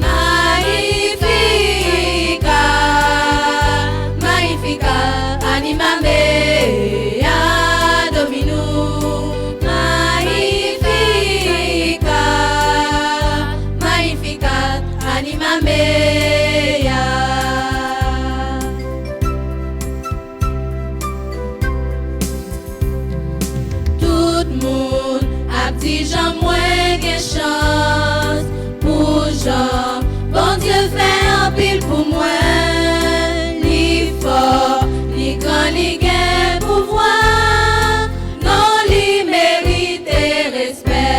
Magnificat, magnificat, anima mea, Dominus. Anima mea. Tout moun a dit Jean moins de chance pour Jean. Bon Dieu fait un pile pour moi. Li fort, li grand, li gain pouvoir. Non, li mérite respect.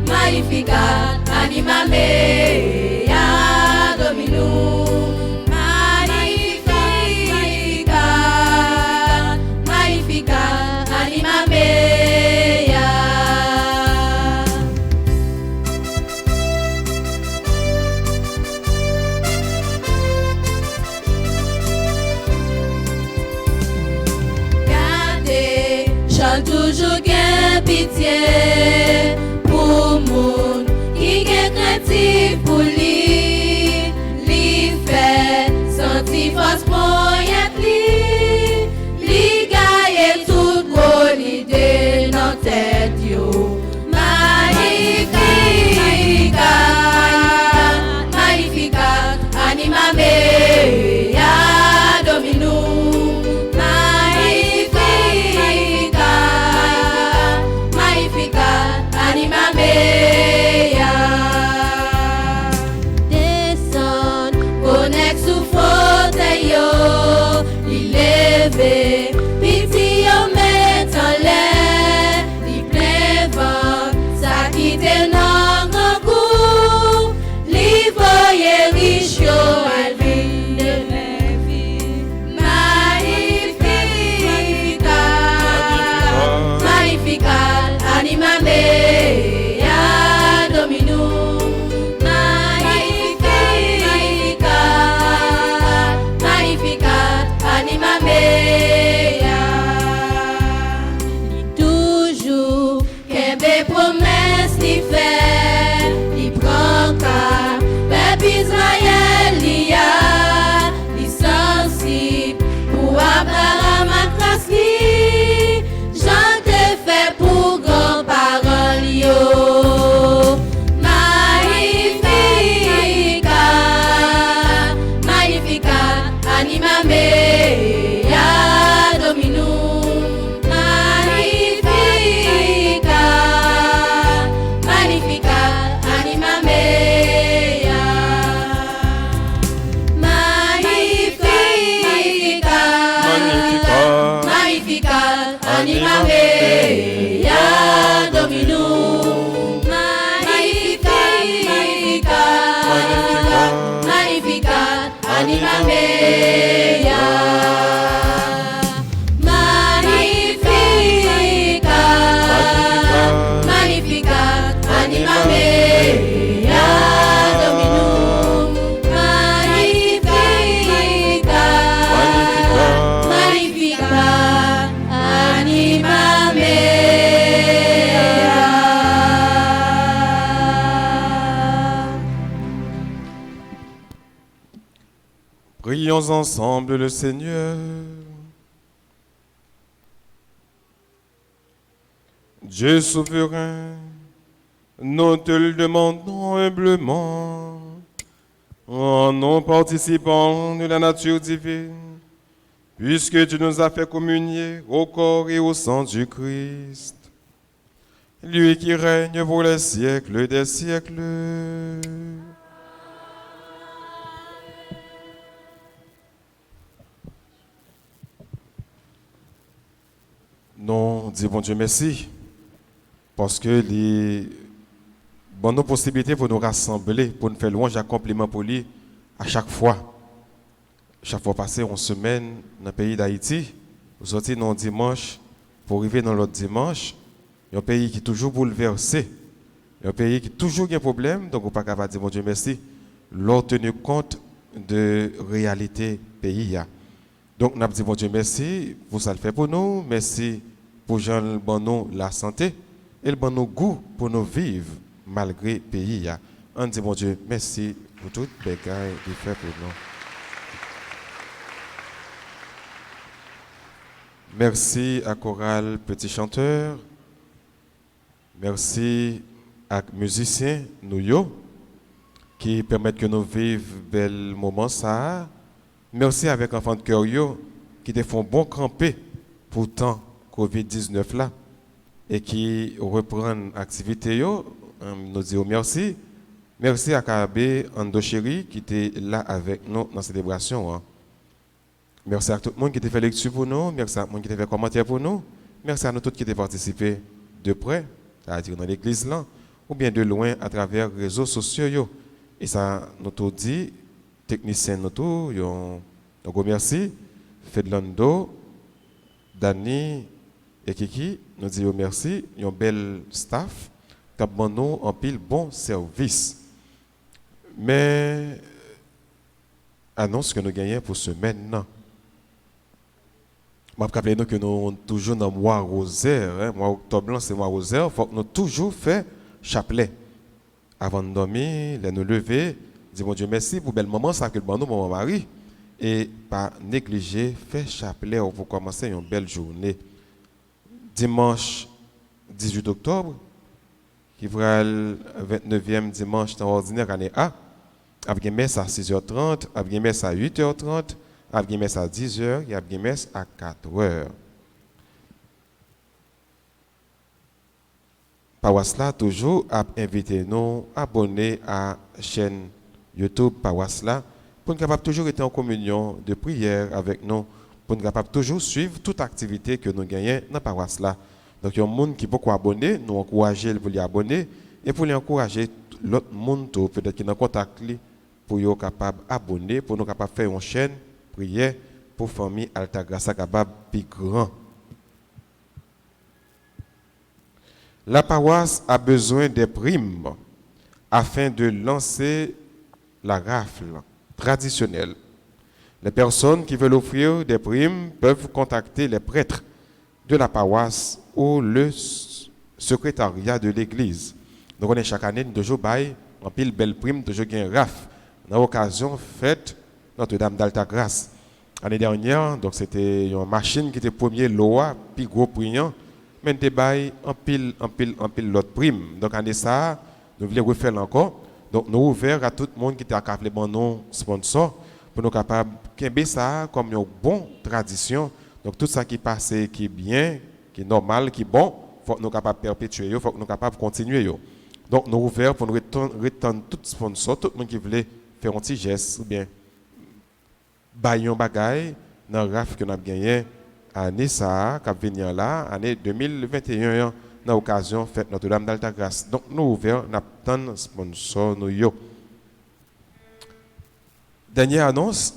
Magnificat, anima mea, Dominus. Magnificat, magnificat, anima mea. Gardez, chante toujours gain pitié. Moun qui est craintif pour lui, li fait sentir force pour y li gagne toute bonne idée dans tête yo. Magnificat, magnificat, anima mea, Dominus. Magnificat, magnificat, anima mea. Descend, connect sous fauteuil yo, li leve, piti yo met en l'air, li plein vent, ça quitte nan grand coup, li voye riche yo al vin de vie. Magnificat, magnificat, anima mea, Dominus. Magnificat, magnificat, anima mea. Li toujours kembe promesse li fait, li prend cas, peuple Israël li a, li sensible pour Abraham a trasli. J'en te fait pour grands-parents yo. Magnificat, magnificat, anima mea, Dominus. Magnificat, magnificat, anima mea. Magnificat, magnificat, anima mea, Dominus. Magnificat, magnificat, anima mea. Magnificat, magnificat, anima mea, Dominus. Magnificat, magnificat, anima mea. Prions ensemble le Seigneur. Dieu souverain, nous te le demandons humblement, en nous participant de la nature divine, puisque tu nous as fait communier au corps et au sang du Christ, lui qui règne pour les siècles des siècles. dit bon Dieu merci parce que les bonnes possibilités pour nous rassembler, pour nous faire louange et compliment pour lui à chaque fois. Chaque fois passé une semaine dans le pays d'Haïti, vous sortez dans dimanche pour arriver dans l'autre dimanche, un pays qui est toujours bouleversé, un pays qui a toujours des problèmes, donc vous n'êtes pas capable de dire bon Dieu merci, l'ont tenu compte de réalité pays. Donc nous avons dit bon Dieu merci pour ça le fait pour nous, merci pour Jean nous la santé et le bon nous goût pour nous vivre malgré le pays. On dit bon Dieu merci pour tout le bagaille qu'il fait pour nous. Merci à Chorale Petit Chanteur. Merci à musiciens nous qui permettent que nous vivions bel moment ça. Merci avec enfants de cœur qui te font bon camper pour temps Covid-19 là et qui reprennent l'activité nous disons merci. Merci à Kabé Andochéri qui était là avec nous dans la célébration. Merci à tout le monde qui a fait lecture pour nous. Merci à tout le monde qui a fait commentaire pour nous. Merci à nous tous qui ont participé de près, c'est-à-dire dans l'église là, ou bien de loin à travers les réseaux sociaux. Et ça nous tout dit, techniciens nous tout, donc merci. Fedlando, Dani et Kiki, nous disons merci. Ils ont un bel staff qui a nous en pile bon service. Mais annonce que nous gagnons pour ce maintenant. Je me rappelle que nous sommes toujours dans le mois rosaire. Mois octobre, c'est le mois rosaire. Il faut que nous toujours fait chapelet. Avant de dormir, de nous lever, dire mon Dieu merci pour bel moment, ça que le bon nous, mon mari. Et pas négliger, faire chapelet pour commencer une belle journée. Dimanche 18 octobre, qui sera le 29e dimanche dans l'ordinaire année A, avec une messe à 6h30, avec une messe à 8h30, avec une messe à 10h et avec une messe à 4h. Paroisse là, toujours, a invité nous à abonner à la chaîne YouTube Paroisse là, pour nous capable toujours être en communion de prière avec nous, pour nous capable toujours suivre toute activité que nous gagnons dans Paroisse là. Donc, il y a des gens qui peuvent abonner, nous encourager pour les abonner et pour les encourager l'autre monde peut-être qui nous contacte pour être capable d'abonner, pour nous capable faire une chaîne prière pour la famille Altagracia capable plus grand. La paroisse a besoin des primes afin de lancer la rafle traditionnelle. Les personnes qui veulent offrir des primes peuvent contacter les prêtres de la paroisse ou le secrétariat de l'église. Donc on est chaque année toujours bail en pile belle prime toujours gain raf dans l'occasion fête Notre-Dame d'Altagrace. L'année dernière donc c'était une machine qui était premier loa puis gros priant mais des bail en pile l'autre prime. Donc année ça nous voulons refaire encore. Donc nous ouvert à tout le monde qui était capable de bon sponsor pour nous capable kembe ça comme une bonne tradition. Donc tout ça qui passe qui est bien, qui est normal, qui est bon, faut que nous capable perpétuer, il faut que nous capable continuer. Donc nous ouverts pour nous retendre tout sponsor, tout le monde qui voulait faire un petit geste ou bien bailler un bagage dans le RAF que nous avons gagné année ça qui venir là année 2021 dans l'occasion fête Notre-Dame d'Altagrace. Donc nous ouverts n'attendons sponsor nous yo. Dernière annonce,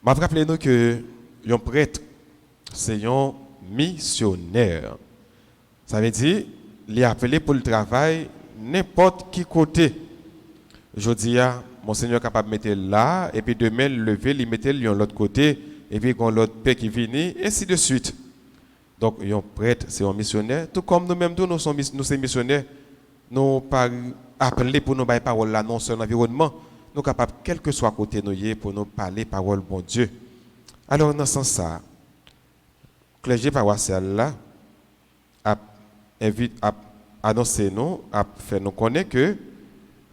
m'a rappelé nous que un prêtre c'est un missionnaire. Ça veut dire il est appelé pour le travail n'importe qui côté. Je dis mon Seigneur est capable de mettre là et puis demain lever il mettre de l'autre côté et puis quand l'autre paix qui vient et ainsi de suite. Donc un prêtre c'est un missionnaire tout comme nous-mêmes nous sommes missionnaires. Nous pas appelés pour nous bailler parole là non sur l'environnement, nous capables quel que soit côté nous pour nous parler parole bon Dieu. Alors dans ce sens ça clergé paroissial là a annoncé nous a fait nous connaître que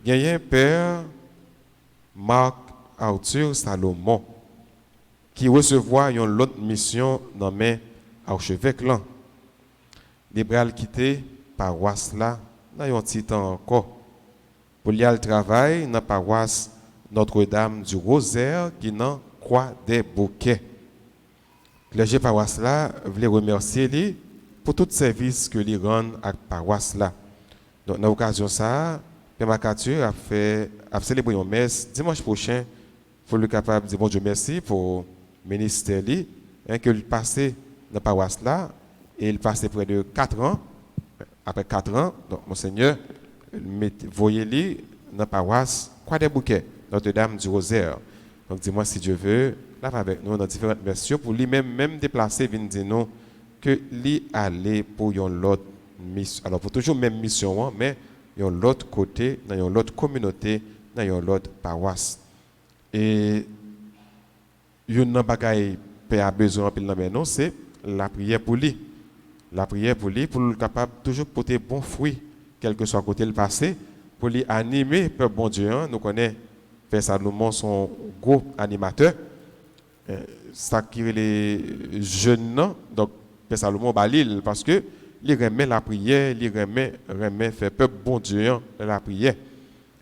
il y a un père Marc Arthur Salomon qui recevoir une autre mission dans mes archevêque là. Il va quitter paroisse là dans un petit temps encore pour y aller travail dans paroisse Notre-Dame du Rosaire qui n'en croix des bouquets. clergé paroisse là, voulait remercier lui pour tout service que lui rend à la paroisse là. Donc, dans l'occasion ça, Père Macature a célébré une messe dimanche prochain pour le capable de dire bon Dieu merci pour le ministère lui, que il passé dans la paroisse là, et il passait près de 4 ans. Après 4 ans, donc, Monseigneur, voyez lui dans la paroisse, Croix des Bouquets, Notre-Dame du Rosaire. Donc, dis-moi si Dieu veut, là avec nous dans différentes versions, pour lui-même même déplacer, venir dire nous que lui aller pour une autre mission. Alors, pour toujours même mission, mais il y a l'autre côté, dans une autre communauté, dans une autre paroisse. Et il y a un bagage qui a besoin de nous, c'est la prière pour lui. La prière pour lui, pour le capable toujours porter bon fruit, quel que soit côté le passé, pour lui animer, peuple bon Dieu. Nous connaissons Père Salomon, son gros animateur. Ça qui est les jeunes, donc Père Salomon balil parce que il remet la prière, il remet faire peuple bon Dieu la prière.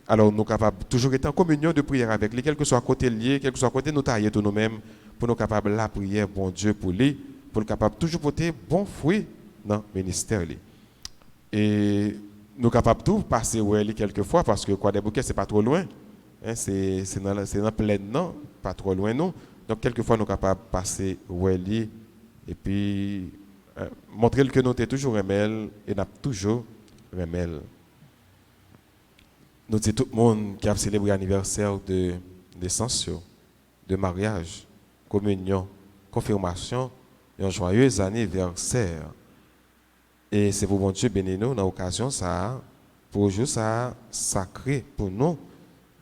Alors nous sommes capables toujours être en communion de prière avec lui, quel que soit côté lié, quel que soit côté nous tailler tout nous-mêmes, pour nous capables la prière bon Dieu pour lui, pour le capable toujours porter bon fruit dans le ministère. Et nous sommes capables de tout passer quelquefois parce que Croix des Bouquets c'est pas trop loin, c'est dans plein non, pas trop loin non. Donc quelquefois nous sommes capables de passer et puis montrer que nous sommes toujours remel et nous toujours remel. Nous disons tout le monde qui a célébré l'anniversaire de naissance, de mariage, communion, confirmation, un joyeux anniversaire. Et c'est pour bon Dieu bénir nous dans l'occasion ça, pour jour ça sacré pour nous.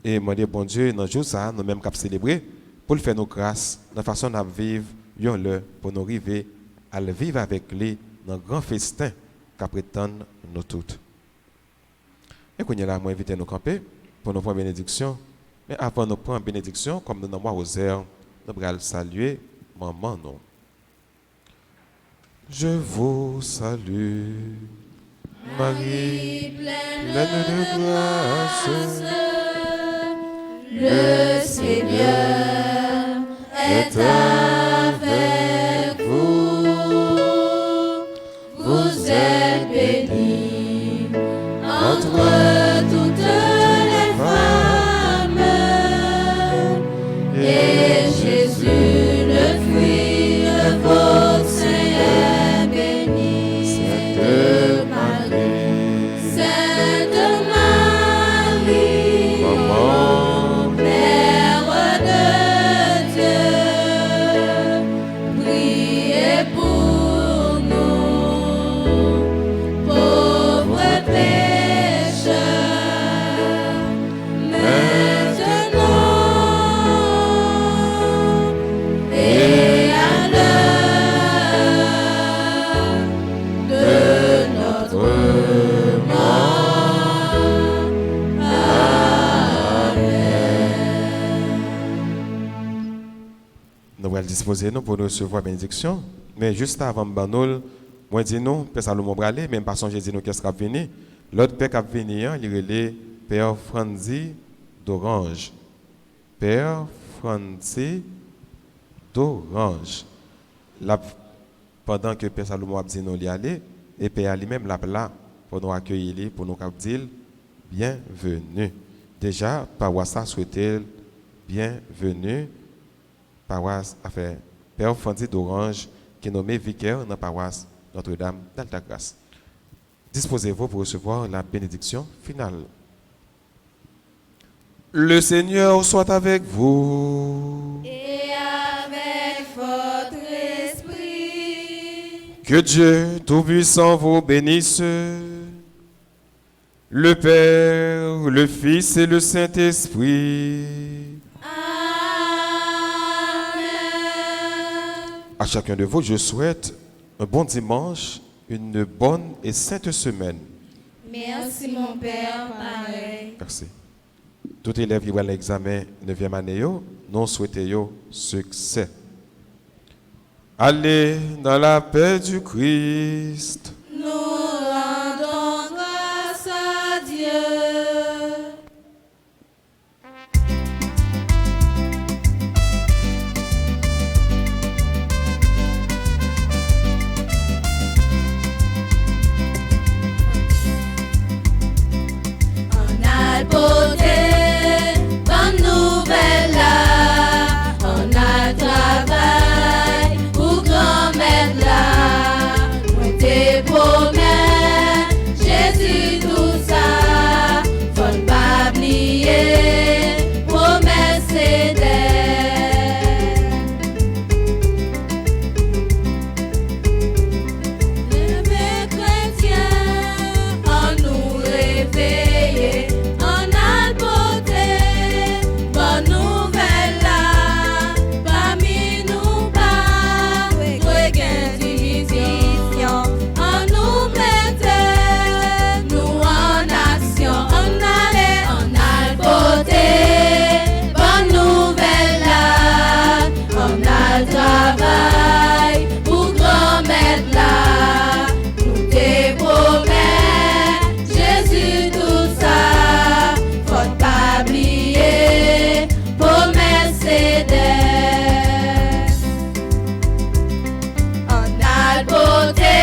Et demander bon Dieu dans jour ça, nous mêmes cap célébrer pour le faire nos grâces, de façon à vivre le pour nous arriver à le vivre avec lui dans le grand festin qu'attendent nous toutes. Et qu'on y a là, moi inviter nous camper pour nous prendre bénédiction. Mais avant de prendre bénédiction, comme nous dans moi aux airs, nous allons saluer maman non. Je vous salue, Marie, pleine de grâce. Le Seigneur est avec vous. Vous êtes bénie entre toutes les femmes. Et Jésus, le fruit de votre sein, est béni. Sainte Marie, Sainte Marie, Maman, Mère de Dieu, priez pour nous, pauvres pécheurs, maintenant et à l'heure de notre mort. nous allons disposer nous pour nous recevoir bénédiction. Mais juste avant de moi dis nous, Père Salomon Bralé, même pas songer dire nous qu'est-ce qui va venir. L'autre père qui va venir, il est Père Franzi d'Orange. Père Franzi d'Orange. Là, pendant que Père Salomon a dit nous y aller, et Père lui-même là pour nous accueillir, pour nous dire bienvenue. Déjà, paroisse a souhaité bienvenue. Paroisse a fait Père Franzi d'Orange, qui est nommé vicaire dans la paroisse Notre-Dame d'Altagrace. Disposez-vous pour recevoir la bénédiction finale. Le Seigneur soit avec vous. Et avec votre esprit. Que Dieu Tout-Puissant vous bénisse, le Père, le Fils et le Saint-Esprit. Amen. À chacun de vous, je souhaite un bon dimanche, une bonne et sainte semaine. Merci mon Père, pareil. Merci. Tout élève qui va l'examen 9e année, nous souhaitons succès. Allez dans la paix du Christ. Nous rendons grâce à Dieu. travail pour grand-mère là. Nous te promets, Jésus tout ça, faut pas oublier, promesse et dette. On a beauté,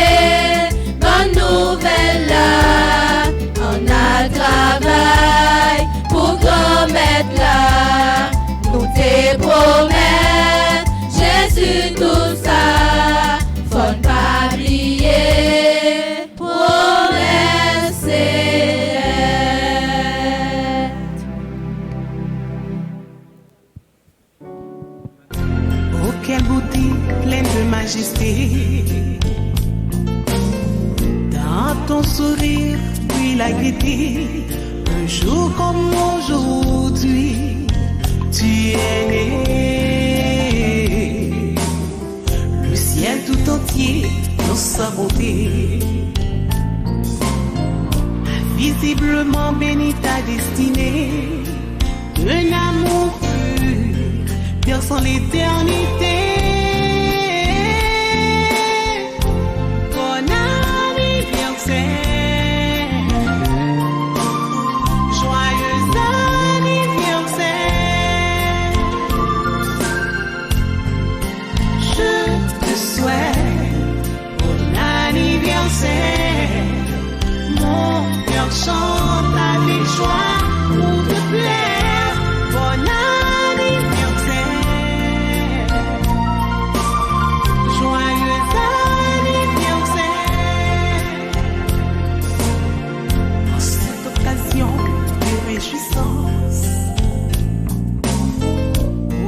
bonne nouvelle là, on a travail pour grand-mère là. Nous te promets, Jésus tout ça, faut pas oublier, promesse et dette. Oh, quelle beauté pleine de majesté. Dans ton sourire, puis la gaieté. Un jour comme aujourd'hui, tu es né. Le ciel tout entier dans sa beauté. Visiblement béni ta destinée. Un amour pur, perçant l'éternité. Bon anniversaire, joyeux anniversaire. Je te souhaite bon anniversaire. Mon cœur chante avec joie pour te plaire. Bon anniversaire, joyeux anniversaire. En cette occasion de réjouissance,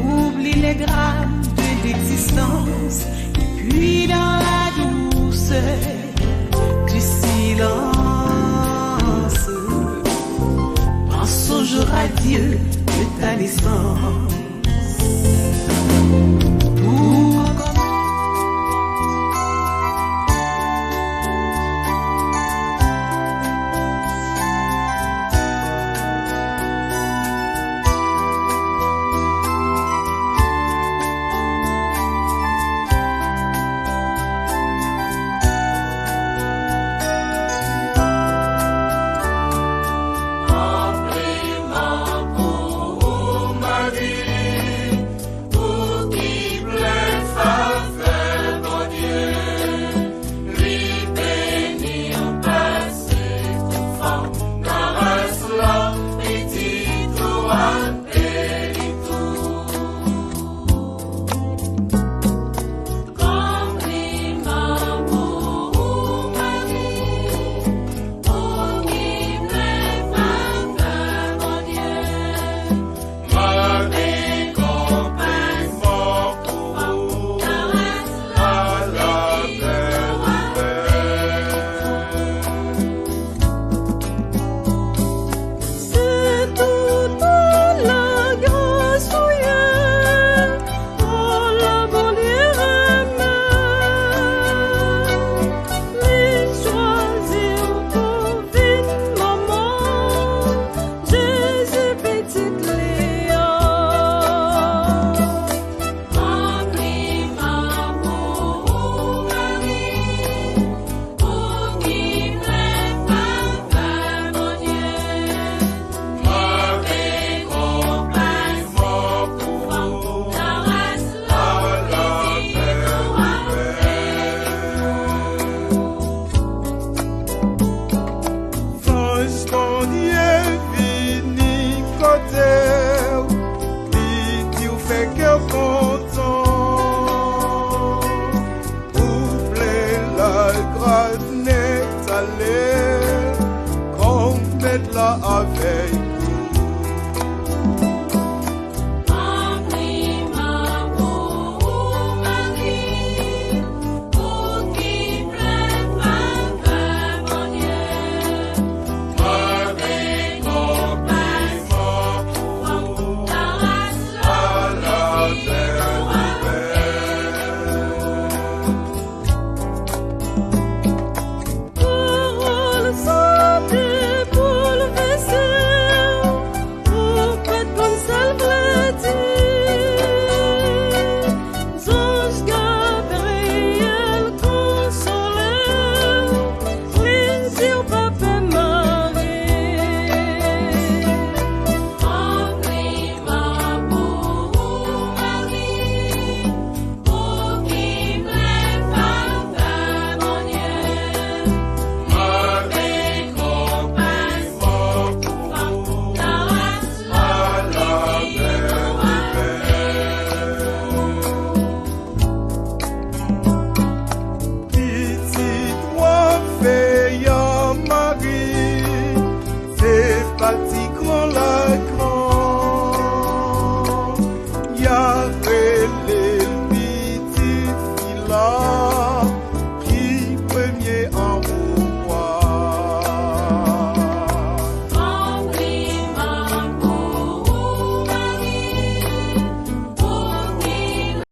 oublie les drames de l'existence, et puis dans la douceur du silence, pense au jour à Dieu de ta naissance.